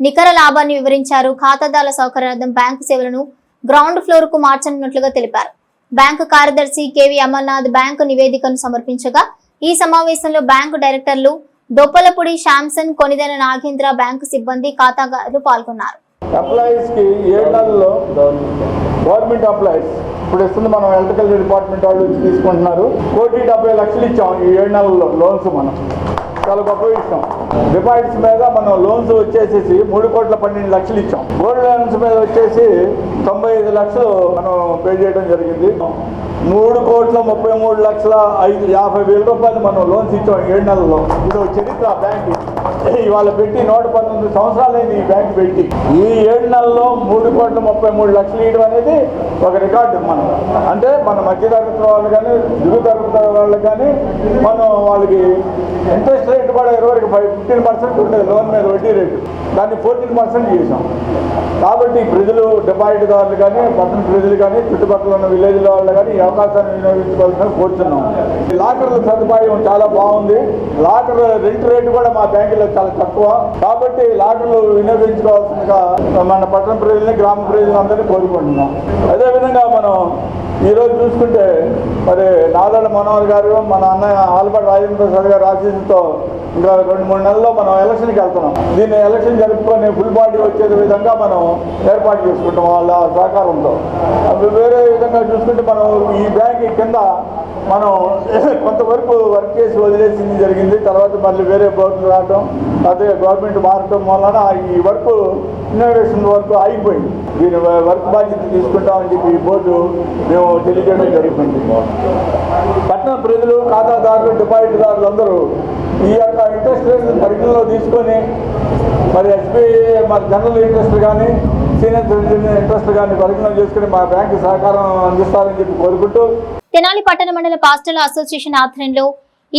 నికర లాభాన్ని వివరించారు. ఖాతాదారుల సౌకర్యార్థం బ్యాంకు సేవలను గ్రౌండ్ ఫ్లోర్ కు మార్చనున్నట్లుగా తెలిపారు. బ్యాంకు కార్యదర్శి కేవి అమర్నాథ్ బ్యాంకు నివేదికను సమర్పించగా ఈ సమావేశంలో బ్యాంకు డైరెక్టర్లు దొప్పలపూడి శాంసన్, కొనిదెన నాగేంద్ర, బ్యాంకు సిబ్బంది, ఖాతాదారులు పాల్గొన్నారు.
ఎంప్లాయీస్ కి 7 నెలల్లో గవర్నమెంట్ ఎంప్లాయీస్
ఇప్పుడు ఇస్తుంది మనం ఎలక్ట్రికల్ డిపార్ట్మెంట్ వాళ్ళు వచ్చి తీసుకుంటున్నారు. 1,70,00,000 ఇచ్చాం ఈ 7 నెలల్లో లోన్స్. మనం చాలా గొప్ప విషయం. డిపాజిట్స్ మీద మనం లోన్స్ వచ్చేసి 3,12,00,000 ఇచ్చాం. గోల్డ్ లోన్స్ మీద వచ్చేసి 95 లక్షలు మనం పే చేయడం జరిగింది. 3,33,50,000 రూపాయలు మనం లోన్స్ ఇచ్చాం 7 నెలల్లో. ఇది చరిత్ర బ్యాంక్. ఇవాళ పెట్టి 119 సంవత్సరాలైంది ఈ బ్యాంక్ పెట్టి. ఈ 7 నెలల్లో 3,33,00,000 ఇవ్వడం అనేది ఒక రికార్డు. మనం అంటే మన మధ్యతరగతి వాళ్ళు కానీ దిగువ తరగతి వాళ్ళకి కానీ మనం వాళ్ళకి ఇంట్రెస్ట్ రేట్ కూడా 15% ఉండేది లోన్ మీద వడ్డీ రేటు. దాన్ని 14% చేసాం. కాబట్టి ప్రజలు డిపాజిట్దారులు కానీ పట్టణ ప్రజలు కానీ చుట్టుపక్కల ఉన్న విలేజ్ల వాళ్ళు కానీ ఈ అవకాశాన్ని వినియోగించుకోవాలని కోరుతున్నాం. లాకర్ల సదుపాయం చాలా బాగుంది. లాకర్ రెంట్ రేటు కూడా మా బ్యాంకులో చాలా తక్కువ. కాబట్టి లాకర్లు వినియోగించుకోవాల్సిందిగా మన పట్టణ ప్రజల్ని గ్రామ ప్రజలందరినీ కోరుకుంటున్నాం. అదేవిధంగా మనం ఈరోజు చూసుకుంటే మరి నాదళ్ళ మనోహర్ గారు మన అన్నయ్య ఆలపాటి రాజేంద్ర ప్రసాద్ గారు ఆశీస్సుతో ఇంకా 2-3 నెలల్లో మనం ఎలక్షన్కి వెళ్తున్నాం. దీన్ని ఎలక్షన్ జరుపుకొని ఫుల్ బాడీ వచ్చే విధంగా మనం ఏర్పాటు చేసుకుంటాం వాళ్ళ సహకారంతో. వేరే విధంగా చూసుకుంటే మనం ఈ బ్యాంక్ కింద మనం కొంతవరకు వర్క్ చేసి వదిలేసింది జరిగింది. తర్వాత మళ్ళీ వేరే బోర్డులు రావడం అదే గవర్నమెంట్ మారటం వలన ఈ వర్క్ ఇన్నోవేషన్ వర్క్ ఆగిపోయింది. దీని వర్క్ బాధ్యత తీసుకుంటామని చెప్పి ఈ బోర్డు మేము తెలియజేయడం జరుగుతుంది. పట్టణ ప్రజలు ఖాతాదారులు డిపాజిట్దారులు అందరూ ఈ యొక్క ఇంట్రెస్ట్ రేట్ పరిగణలో తీసుకొని మరి ఎస్బీఐ మరి జనరల్ ఇంట్రెస్ట్ కానీ సీనియర్ సిటిజన్ ఇంట్రెస్ట్ కానీ పరిగణలో చేసుకుని మా బ్యాంకు సహకారం అందిస్తారని చెప్పి కోరుకుంటూ
తెనాలి పట్టణ మండల పాస్టర్ల అసోసియేషన్ ఆధ్వర్యంలో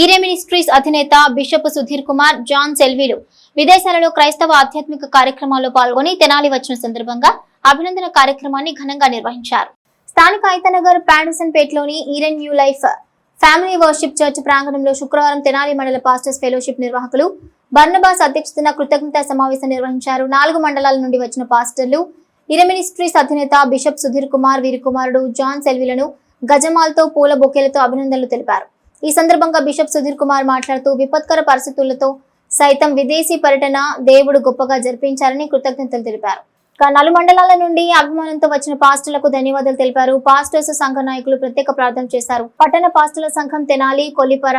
ఈరే మినిస్ట్రీస్ అధినేత బిషప్ సుధీర్ కుమార్ జాన్ సెల్వీలు విదేశాలలో క్రైస్తవ ఆధ్యాత్మిక కార్యక్రమాల్లో పాల్గొని తెనాలి వచ్చిన సందర్భంగా అభినందన కార్యక్రమాన్ని ఘనంగా నిర్వహించారు. స్థానిక ఐతనగర్ పాండసన్ పేటలోని ఈరెన్ new life family worship church ప్రాంగణంలో శుక్రవారం తెనాలి మండల పాస్టర్స్ ఫెలోషిప్ నిర్వాహకులు బర్నబాస్ అధ్యక్షతన కృతజ్ఞతా సమావేశం నిర్వహించారు. 4 మండలాల నుండి వచ్చిన పాస్టర్లు ఈరే మినిస్ట్రీస్ అధినేత బిషప్ సుధీర్ కుమార్ వీరి కుమారుడు జాన్ సెల్వీలను గజమాల్తో పూల బొకేలతో అభినందనలు తెలిపారు. ఈ సందర్భంగా బిషప్ సుధీర్ కుమార్ మాట్లాడుతూ విపత్కర పరిస్థితులతో సైతం విదేశీ పర్యటన దేవుడు గొప్పగా జరిపించారని కృతజ్ఞతలు తెలిపారు. నలు మండలాల నుండి అభిమానంతో వచ్చిన పాస్టర్లకు ధన్యవాదాలు తెలిపారు. పాస్టర్స్ సంఘ నాయకులు ప్రత్యేక ప్రార్థన చేశారు. పట్టణ పాస్టర్ల సంఘం తెనాలి, కొల్లిపర,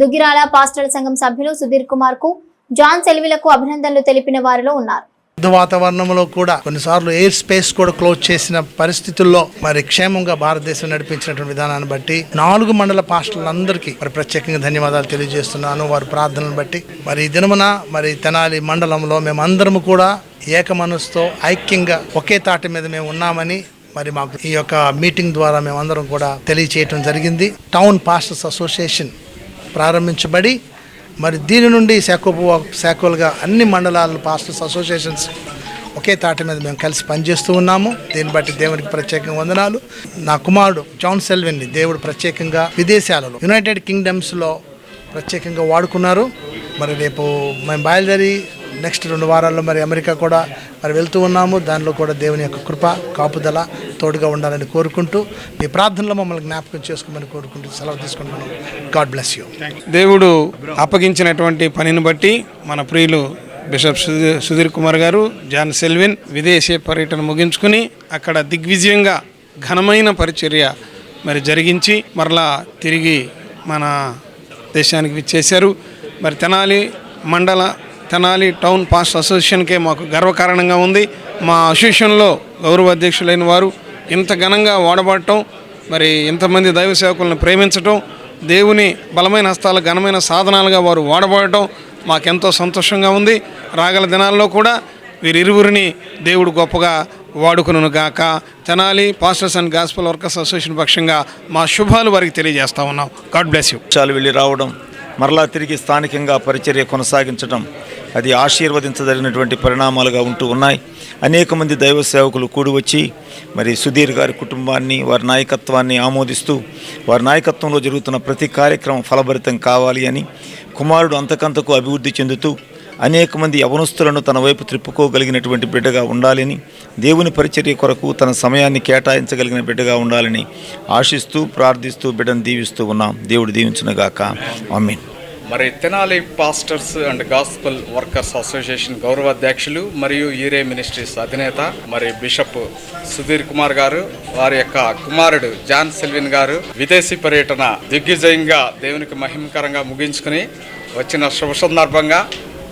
దుగ్గిరాల పాస్టర్ల సంఘం సభ్యులు సుధీర్ కుమార్ కు జాన్ సెల్వీలకు అభినందనలు తెలిపిన వారిలో ఉన్నారు.
వాతావరణంలో కూడా కొన్నిసార్లు ఎయిర్ స్పేస్ కూడా క్లోజ్ చేసిన పరిస్థితుల్లో మరి క్షేమంగా భారతదేశం నడిపించినటువంటి విధానాన్ని బట్టి 4 మండల పాస్టర్లందరికీ మరి ప్రత్యేకంగా ధన్యవాదాలు తెలియజేస్తున్నాను. వారి ప్రార్థనను బట్టి మరి ఈ దినమున మరి తెనాలి మండలంలో మేమందరము కూడా ఏక మనసుతో ఐక్యంగా ఒకే తాటి మీద మేము ఉన్నామని మరి మాకు ఈ యొక్క మీటింగ్ ద్వారా మేమందరం కూడా తెలియచేయటం జరిగింది. టౌన్ పాస్టర్స్ అసోసియేషన్ ప్రారంభించబడి మరి దీని నుండి శాఖలుగా అన్ని మండలాల పాస్టర్స్ అసోసియేషన్స్ ఒకే తాటి మీద మేము కలిసి పనిచేస్తూ ఉన్నాము. దీన్ని బట్టి దేవునికి ప్రత్యేకంగా వందనాలు. నా కుమారుడు జాన్ సెల్విన్ని దేవుడు ప్రత్యేకంగా విదేశాలలో యునైటెడ్ కింగ్డమ్స్లో ప్రత్యేకంగా వాడుకున్నారు. మరి రేపు మేము బయలుదేరి నెక్స్ట్ 2 వారాల్లో మరి అమెరికా కూడా మరి వెళ్తూ ఉన్నాము. దానిలో కూడా దేవుని యొక్క కృప కాపుదల తోడుగా ఉండాలని కోరుకుంటూ మీ ప్రార్థనలో మమ్మల్ని జ్ఞాపకం చేసుకోమని కోరుకుంటూ సెలవు తీసుకుంటున్నాను. God bless you.
దేవుడు అప్పగించినటువంటి పనిని బట్టి మన ప్రియులు బిషప్ సుధీర్ కుమార్ గారు జాన్ సెల్విన్ విదేశీ పర్యటన ముగించుకుని అక్కడ దిగ్విజయంగా ఘనమైన పరిచర్య మరి జరిగించి మరలా తిరిగి మన దేశానికి విచ్చేశారు. మరి తెనాలి టౌన్ పాస్ట్ అసోసియేషన్కే మాకు గర్వకారణంగా ఉంది. మా అసోసియేషన్లో గౌరవ అధ్యక్షులైన వారు ఇంత ఘనంగా వాడబడటం, మరి ఇంతమంది దైవ సేవకులను ప్రేమించటం, దేవుని బలమైన హస్తాల ఘనమైన సాధనాలుగా వారు వాడబడటం మాకెంతో సంతోషంగా ఉంది. రాగల దినాల్లో కూడా వీరిరువురిని దేవుడు గొప్పగా వాడుకును గాక. Tenali pastors and gospel workers association పక్షంగా మా శుభాలు వారికి తెలియజేస్తా ఉన్నాం. God bless you.
చాలు వెళ్ళి రావడం, మరలా తిరిగి స్థానికంగా పరిచర్య కొనసాగించడం అది ఆశీర్వదించదగినటువంటి పరిణామాలుగా ఉంటూ ఉన్నాయి. అనేక మంది దైవ సేవకులు కూడి వచ్చి మరి సుధీర్ గారి కుటుంబాన్ని, వారి నాయకత్వాన్ని ఆమోదిస్తూ వారి నాయకత్వంలో జరుగుతున్న ప్రతి కార్యక్రమం ఫలభరితం కావాలి అని, కుమారుడు అంతకంతకు అభివృద్ధి చెందుతూ అనేక మంది యవనస్తులను తన వైపు త్రిప్పుకోగలిగినటువంటి బిడ్డగా ఉండాలని, దేవుని పరిచర్య కొరకు తన సమయాన్ని కేటాయించగలిగిన బిడ్డగా ఉండాలని ఆశిస్తూ ప్రార్థిస్తూ బిడ్డను దీవిస్తూ ఉన్నాం. దేవుడు దీవించునుగాక. ఆమేన్.
మరి Tenali pastors and gospel workers association గౌరవ అధ్యక్షులు మరియు ఈరే మినిస్ట్రీస్ అధినేత మరి బిషప్ సుధీర్ కుమార్ గారు, వారి యొక్క కుమారుడు జాన్ సెల్విన్ గారు విదేశీ పర్యటన దిగ్విజయంగా దేవునికి మహిమకరంగా ముగించుకుని వచ్చిన శుభ సందర్భంగా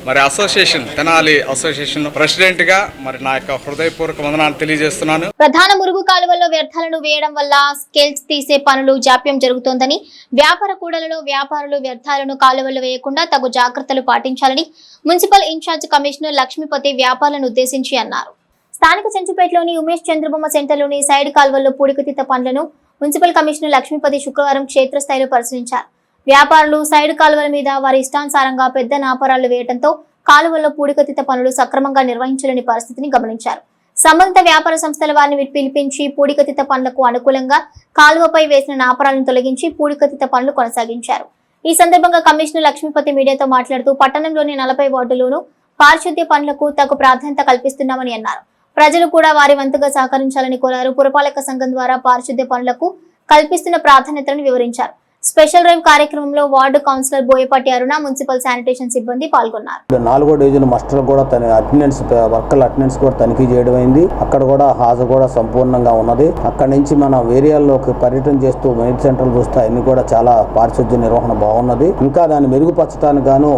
మరి అసోసియేషన్ తెనాలి అసోసియేషన్ ప్రెసిడెంట్ గా మరి నా యొక్క హృదయపూర్వక వందనాలు తెలియజేస్తున్నాను.
ప్రధాన మురుగు కాలువల్లో వ్యర్థాలను వేయడం వల్ల స్కెల్స్ తీసే పనులు జాప్యం జరుగుతోందని, వ్యాపార కూడలలో వ్యాపారులు వ్యర్థాలను కాలువల్లో వేయకుండా తగు జాగ్రత్తలు పాటించాలని మున్సిపల్ ఇన్ఛార్జ్ కమిషనర్ లక్ష్మీపతి వ్యాపారులను ఉద్దేశించి అన్నారు. స్థానిక చెంచుపేటలోని ఉమేష్ చంద్రబొమ్మ సెంటర్లోని సైడ్ కాలువల్లో పూడికతీత పనులను మున్సిపల్ కమిషనర్ లక్ష్మీపతి శుక్రవారం క్షేత్రస్థాయిలో పరిశీలించారు. వ్యాపారులు సైడ్ కాలువల మీద వారి ఇష్టానుసారంగా పెద్ద నాపరాలు వేయడంతో కాలువల్లో పూడికతీత పనులు సక్రమంగా నిర్వహించలేని పరిస్థితిని గమనించారు. సంబంధిత వ్యాపార సంస్థల వారిని పిలిపించి పూడికతీత పనులకు అనుకూలంగా కాలువపై వేసిన నాపరాలను తొలగించి పూడికతీత పనులు కొనసాగించారు. ఈ సందర్భంగా కమిషనర్ లక్ష్మీపతి మీడియాతో మాట్లాడుతూ పట్టణంలోని 40 వార్డుల్లోనూ పారిశుద్ధ్య పనులకు తగు ప్రాధాన్యత కల్పిస్తున్నామని అన్నారు. ప్రజలు కూడా వారి వంతుగా సహకరించాలని కోరారు. పురపాలక సంఘం ద్వారా పారిశుద్ధ్య పనులకు కల్పిస్తున్న ప్రాధాన్యతలను వివరించారు. స్పెషల్ డ్రైవ్ కార్యక్రమంలో వార్డు కౌన్సిలర్ బోయపాటి అరుణ, మున్సిపల్ శానిటేషన్ సిబ్బంది పాల్గొన్నారు.
4వ డివిజన్ మాస్టర్ కూడా తన అటెండెన్స్ వర్కర్ల అటెండెన్స్ కూడా తనిఖీ చేయడం అయింది. అక్కడ కూడా హాజరు కూడా సంపూర్ణంగా ఉన్నది. అక్కడి నుంచి మన ఏరియాల్లోకి పర్యటన చేస్తూ మెయిన్ సెంటర్లు చూస్తే అన్ని కూడా చాలా పారిశుద్ధ్య నిర్వహణ బాగున్నది. ఇంకా దాన్ని మెరుగుపరచడానికి గాను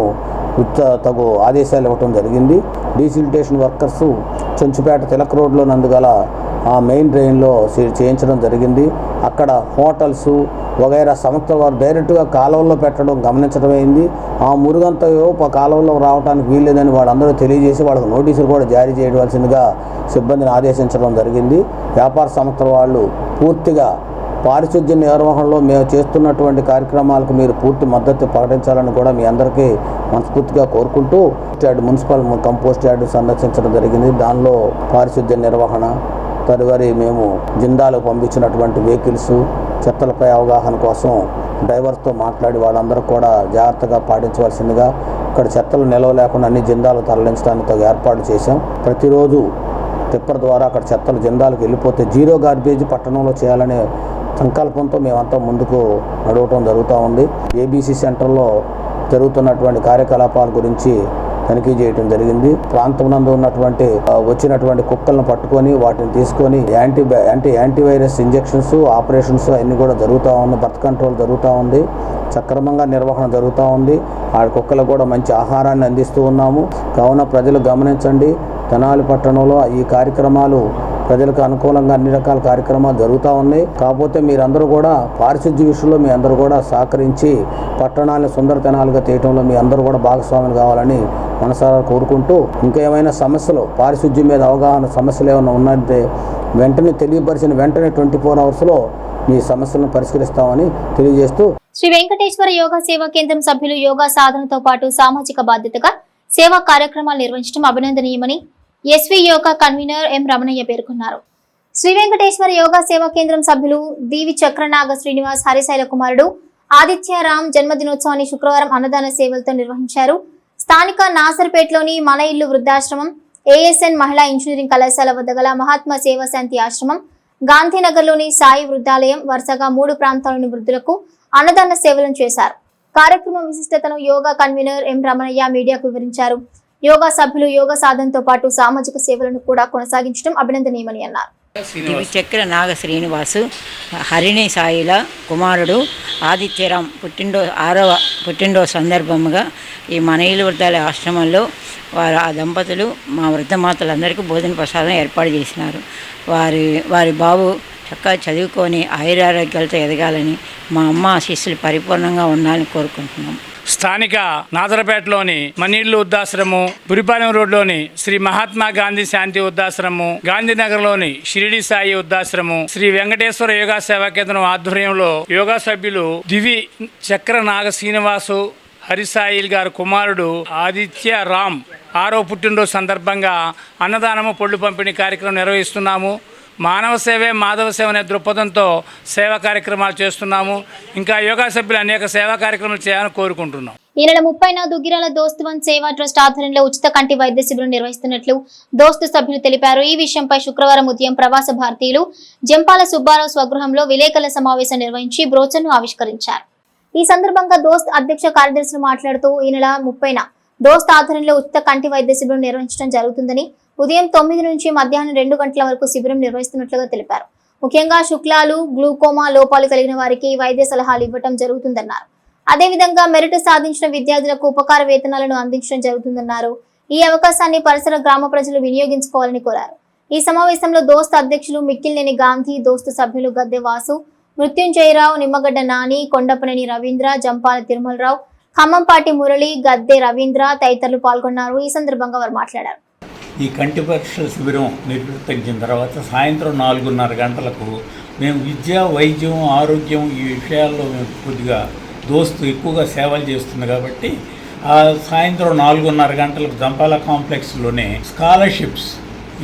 తగు ఆదేశాలు ఇవ్వడం జరిగింది. డీసిల్టేషన్ వర్కర్స్ చెంచుపేట తిలక్ రోడ్లో నందుగల ఆ మెయిన్ డ్రైన్లో చేయించడం జరిగింది. అక్కడ హోటల్స్ వగైరా సంస్థ వారు డైరెక్ట్గా కాలువల్లో పెట్టడం గమనించడమైంది. ఆ మురుగంతా కాలువల్లో రావడానికి వీల్లేదని వాళ్ళందరూ తెలియజేసి వాళ్ళకు నోటీసులు కూడా జారీ చేయవలసిందిగా సిబ్బందిని ఆదేశించడం జరిగింది. వ్యాపార సంస్థల వాళ్ళు పూర్తిగా పారిశుద్ధ్య నిర్వహణలో మేము చేస్తున్నటువంటి కార్యక్రమాలకు మీరు పూర్తి మద్దతు ప్రకటించాలని కూడా మీ అందరికీ మనస్ఫూర్తిగా కోరుకుంటూ మున్సిపల్ కంపోస్ట్ యార్డు సందర్శించడం జరిగింది. దానిలో పారిశుద్ధ్య నిర్వహణ తదుపరి మేము జిందాలకు పంపించినటువంటి వెహికల్స్ చెత్తలపై అవగాహన కోసం డ్రైవర్తో మాట్లాడి వాళ్ళందరూ కూడా జాగ్రత్తగా పాటించవలసిందిగా ఇక్కడ చెత్తలు నిల్వ లేకుండా అన్ని జిందాలు తరలించడానికి ఏర్పాటు చేశాం. ప్రతిరోజు టిప్పర్ ద్వారా అక్కడ చెత్తలు జిందాలకు వెళ్ళిపోతే జీరో గార్బేజ్ పట్టణంలో చేయాలనే సంకల్పంతో మేమంతా ముందుకు నడవటం జరుగుతూ ఉంది. ఏబీసీ సెంటర్లో జరుగుతున్నటువంటి కార్యకలాపాల గురించి తనిఖీ చేయడం జరిగింది. ప్రాంతం ఉన్నటువంటి వచ్చినటువంటి కుక్కలను పట్టుకొని వాటిని తీసుకొని యాంటీవైరస్ ఇంజెక్షన్స్ ఆపరేషన్స్ అన్నీ కూడా జరుగుతూ ఉన్నాయి. బర్త్ కంట్రోల్ జరుగుతూ ఉంది. సక్రమంగా నిర్వహణ జరుగుతూ ఉంది. ఆ కుక్కలకు కూడా మంచి ఆహారాన్ని అందిస్తూ ఉన్నాము. కావున ప్రజలు గమనించండి, తెనాలి పట్టణంలో ఈ కార్యక్రమాలు ప్రజలకు అనుకూలంగా అన్ని రకాల కార్యక్రమాలు జరుగుతూ ఉన్నాయి. కాకపోతే మీరందరూ కూడా పారిశుద్ధ్య విషయంలో మీ అందరూ కూడా సహకరించి పట్టణాలను సుందర తెనాలుగా తీయటంలో మీ అందరూ కూడా భాగస్వాములు కావాలని మనసారా కోరుకుంటూ, ఇంకా ఏమైనా సమస్యలు పారిశుద్ధ్యం మీద అవగాహన సమస్యలు ఏమైనా ఉన్నట్టే వెంటనే తెలియపరిచిన వెంటనే 24 అవర్స్లో మీ సమస్యలను పరిష్కరిస్తామని తెలియజేస్తూ,
శ్రీ వెంకటేశ్వర యోగా సేవా కేంద్రం సభ్యులు యోగా సాధనతో పాటు సామాజిక బాధ్యతగా సేవా కార్యక్రమాలు నిర్వహించడం అభినందనీయమని SV yoga convener M Ramanaiah పేర్కొన్నారు. శ్రీ వెంకటేశ్వర యోగా సేవా కేంద్రం సభ్యులు దీవి చక్రనాగ శ్రీనివాస్ హరిశైల కుమారుడు ఆదిత్యరామ్ జన్మదినోత్సవాన్ని శుక్రవారం అన్నదాన సేవలతో నిర్వహించారు. స్థానిక నాసర్పేటలోని మన ఇల్లు వృద్ధాశ్రమం, ఏఎస్ఎన్ మహిళా ఇంజనీరింగ్ కళాశాల వద్ద గల మహాత్మా సేవా శాంతి ఆశ్రమం, గాంధీనగర్లోని సాయి వృద్ధాలయం వరుసగా 3 ప్రాంతాల్లోని వృద్ధులకు అన్నదాన సేవలను చేశారు. కార్యక్రమం విశిష్టతను యోగా కన్వీనర్ ఎం రమణయ్య మీడియాకు వివరించారు. యోగా సభ్యులు యోగా సాధనతో పాటు సామాజిక సేవలను కూడా కొనసాగించడం అభినందనీయమని అన్నారు.
చక్ర నాగ శ్రీనివాసు హరిణి సాయిల కుమారుడు ఆదిత్యరామ్ 6వ పుట్టినరోజు సందర్భంగా ఈ మన ఇల్లు వృద్ధాలయ ఆశ్రమంలో వారు ఆ దంపతులు మా వృద్ధమాతలందరికీ భోజన ప్రసాదం ఏర్పాటు చేసినారు. వారి బాబు చక్కగా చదువుకొని ఆయురారోగ్యాలతో ఎదగాలని, మా అమ్మ ఆశీస్సులు పరిపూర్ణంగా ఉండాలని కోరుకుంటున్నాం.
స్థానిక నాదరపేటలోని మనీళ్లు వృద్ధాశ్రము, పురిపాలెం రోడ్లోని శ్రీ మహాత్మా గాంధీ శాంతి వృద్ధాశ్రము, గాంధీనగర్లోని షిరిడి సాయి వృద్ధాశ్రము, శ్రీ వెంకటేశ్వర యోగా సేవా కేంద్రం ఆధ్వర్యంలో యోగా సభ్యులు దివి చక్ర నాగ శ్రీనివాసు హరిసాయిల్ గారు కుమారుడు ఆదిత్య రామ్ 6వ పుట్టినరోజు సందర్భంగా అన్నదానము, పొళ్ళు పంపిణీ కార్యక్రమం నిర్వహిస్తున్నాము. మానవ సేవే మాధవ సేవ అనే దృక్పథంతో సేవా కార్యక్రమాలు చేస్తున్నాము. ఇంకా యోగా సభ్యులు అనేక సేవా కార్యక్రమాలు చేయాలని కోరుకుంటున్నాం.
ఈ నెల 30న దుగ్గిరాల దోస్తువన్ సేవా ట్రస్ట్ ఆధ్వర్యంలో ఉచిత కంటి వైద్య శిబిరం నిర్వహిస్తున్నట్లు దోస్తు సభ్యులు తెలిపారు. ఈ విషయంపై శుక్రవారం ఉదయం ప్రవాస భారతీయులు జంపాల సుబ్బారావు స్వగృహంలో విలేకరుల సమావేశం నిర్వహించి బ్రోచర్ను ఆవిష్కరించారు. ఈ సందర్భంగా దోస్త్ అధ్యక్ష కార్యదర్శులు మాట్లాడుతూ ఈ నెల 30న దోస్త్ ఆధ్వర్యంలో ఉచిత కంటి వైద్య శిబిరం నిర్వహించడం జరుగుతుందని, ఉదయం 9 నుంచి మధ్యాహ్నం 2 గంటల వరకు శిబిరం నిర్వహిస్తున్నట్లుగా తెలిపారు. ముఖ్యంగా శుక్లాలు, గ్లూకోమా లోపాలు కలిగిన వారికి వైద్య సలహాలు ఇవ్వడం జరుగుతుందన్నారు. అదేవిధంగా మెరిట్ సాధించిన విద్యార్థులకు ఉపకార వేతనాలను అందించడం జరుగుతుందన్నారు. ఈ అవకాశాన్ని పరిసర గ్రామ ప్రజలు వినియోగించుకోవాలని కోరారు. ఈ సమావేశంలో దోస్త్ అధ్యక్షులు మిక్కిలినేని గాంధీ, దోస్తు సభ్యులు గద్దె వాసు, మృత్యుంజయరావు, నిమ్మగడ్డ నాని, కొండపనేని రవీంద్ర, జంపాల తిరుమలరావు, ఖమ్మంపాటి మురళి, గద్దె రవీంద్ర తదితరులు పాల్గొన్నారు. ఈ సందర్భంగా వారు మాట్లాడారు.
ఈ కంటి పరీక్షల శిబిరం నిర్వహించిన తర్వాత సాయంత్రం 4:30 గంటలకు మేము విద్య, వైద్యం, ఆరోగ్యం ఈ విషయాల్లో మేము కొద్దిగా దోస్తు ఎక్కువగా సేవలు చేస్తుంది కాబట్టి ఆ సాయంత్రం 4:30 గంటలకు జంపాల కాంప్లెక్స్లోనే స్కాలర్షిప్స్,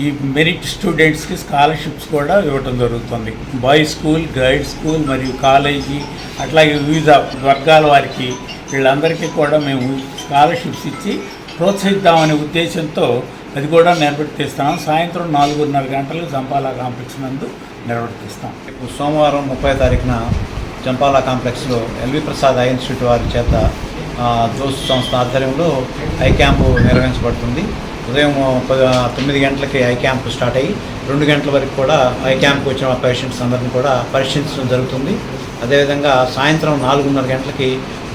ఈ మెరిట్ స్టూడెంట్స్కి స్కాలర్షిప్స్ కూడా ఇవ్వటం జరుగుతుంది. బాయ్స్ స్కూల్, గర్ల్స్ స్కూల్ మరియు కాలేజీ అట్లాగే వివిధ వర్గాల వారికి వీళ్ళందరికీ కూడా మేము స్కాలర్షిప్స్ ఇచ్చి ప్రోత్సహిద్దామనే ఉద్దేశంతో అది కూడా నిర్వర్తిస్తాం. సాయంత్రం 4:30 గంటలకు జంపాల కాంప్లెక్స్ నందు నిర్వర్తిస్తాం.
సోమవారం 30వ తారీఖున జంపాల కాంప్లెక్స్లో ఎల్వి ప్రసాద్ ఐ ఇన్స్టిట్యూట్ వారి చేత దోస్త్ సంస్థ ఆధ్వర్యంలో ఐ క్యాంపు నిర్వహించబడుతుంది. ఉదయం 9 గంటలకి ఐ క్యాంప్ స్టార్ట్ అయ్యి 2 గంటల వరకు కూడా ఐ క్యాంప్కి వచ్చిన పేషెంట్స్ అందరినీ కూడా పరీక్షించడం జరుగుతుంది. అదేవిధంగా సాయంత్రం 4:30 గంటలకి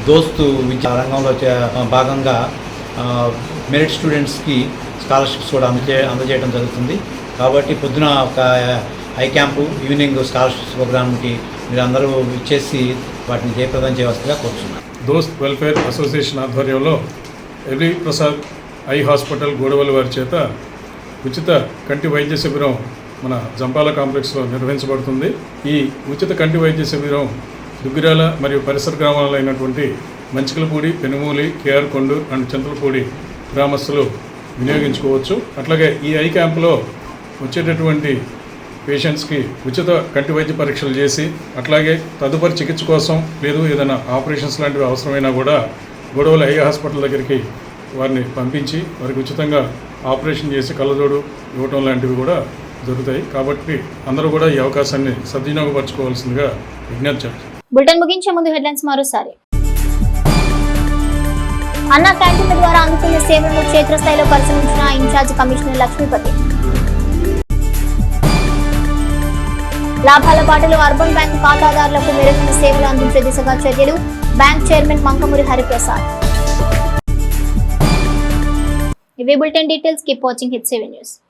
దోస్తు విద్యా రంగంలో భాగంగా మెరిట్ స్టూడెంట్స్కి స్కాలర్షిప్స్ కూడా అందజేయడం జరుగుతుంది. కాబట్టి పొద్దున ఒక ఐ క్యాంపు, ఈవినింగ్ స్కాలర్షిప్స్ ప్రోగ్రామ్కి మీరు అందరూ ఇచ్చేసి వాటిని జయప్రదం చేయవలసిందిగా కోరుతున్నాను.
దోస్త్ వెల్ఫేర్ అసోసియేషన్ ఆధ్వర్యంలో LV Prasad eye hospital Godavalli వారి చేత ఉచిత కంటి వైద్య శిబిరం మన జంపాల కాంప్లెక్స్లో నిర్వహించబడుతుంది. ఈ ఉచిత కంటి వైద్య శిబిరం దుగ్గిరాల మరియు పరిసర గ్రామాలలో అయినటువంటి మంచికలపూడి, పెనుమూలి, కేఆర్ కొండూరు అండ్ చింతలపూడి గ్రామస్తులు వినియోగించుకోవచ్చు. అట్లాగే ఈ ఐ క్యాంపులో వచ్చేటటువంటి పేషెంట్స్కి ఉచిత కంటి వైద్య పరీక్షలు చేసి అట్లాగే తదుపరి చికిత్స కోసం లేదు ఏదైనా ఆపరేషన్స్ లాంటివి అవసరమైనా కూడా గొడవల ఐ హాస్పిటల్ దగ్గరికి వారిని పంపించి వారికి ఉచితంగా ఆపరేషన్ చేసి కళ్ళజోడు ఇవ్వటం లాంటివి కూడా జరుగుతాయి. కాబట్టి అందరూ కూడా ఈ అవకాశాన్ని సద్వినియోగపరచుకోవాల్సిందిగా విజ్ఞప్తి చేస్తారు.
బులెటిన్ ముగించే ముందు హెడ్లైన్స్ మరోసారి. అన్నా క్యాంటీన్ల ద్వారా అందుతున్న సేవలను క్షేత్రస్థాయిలో పరిశీలించిన ఇన్ఛార్జ్ కమిషనర్ లక్ష్మీపతి. లాభాల బాటలో అర్బన్ బ్యాంక్ ఖాతాదారులకు మెరుగైన సేవలు అందించే దిశగా చర్యలు, బ్యాంక్ చైర్మన్ మంకమూరి హరిప్రసాద్. ఇవి bulletin details. Keep watching hit 7 news.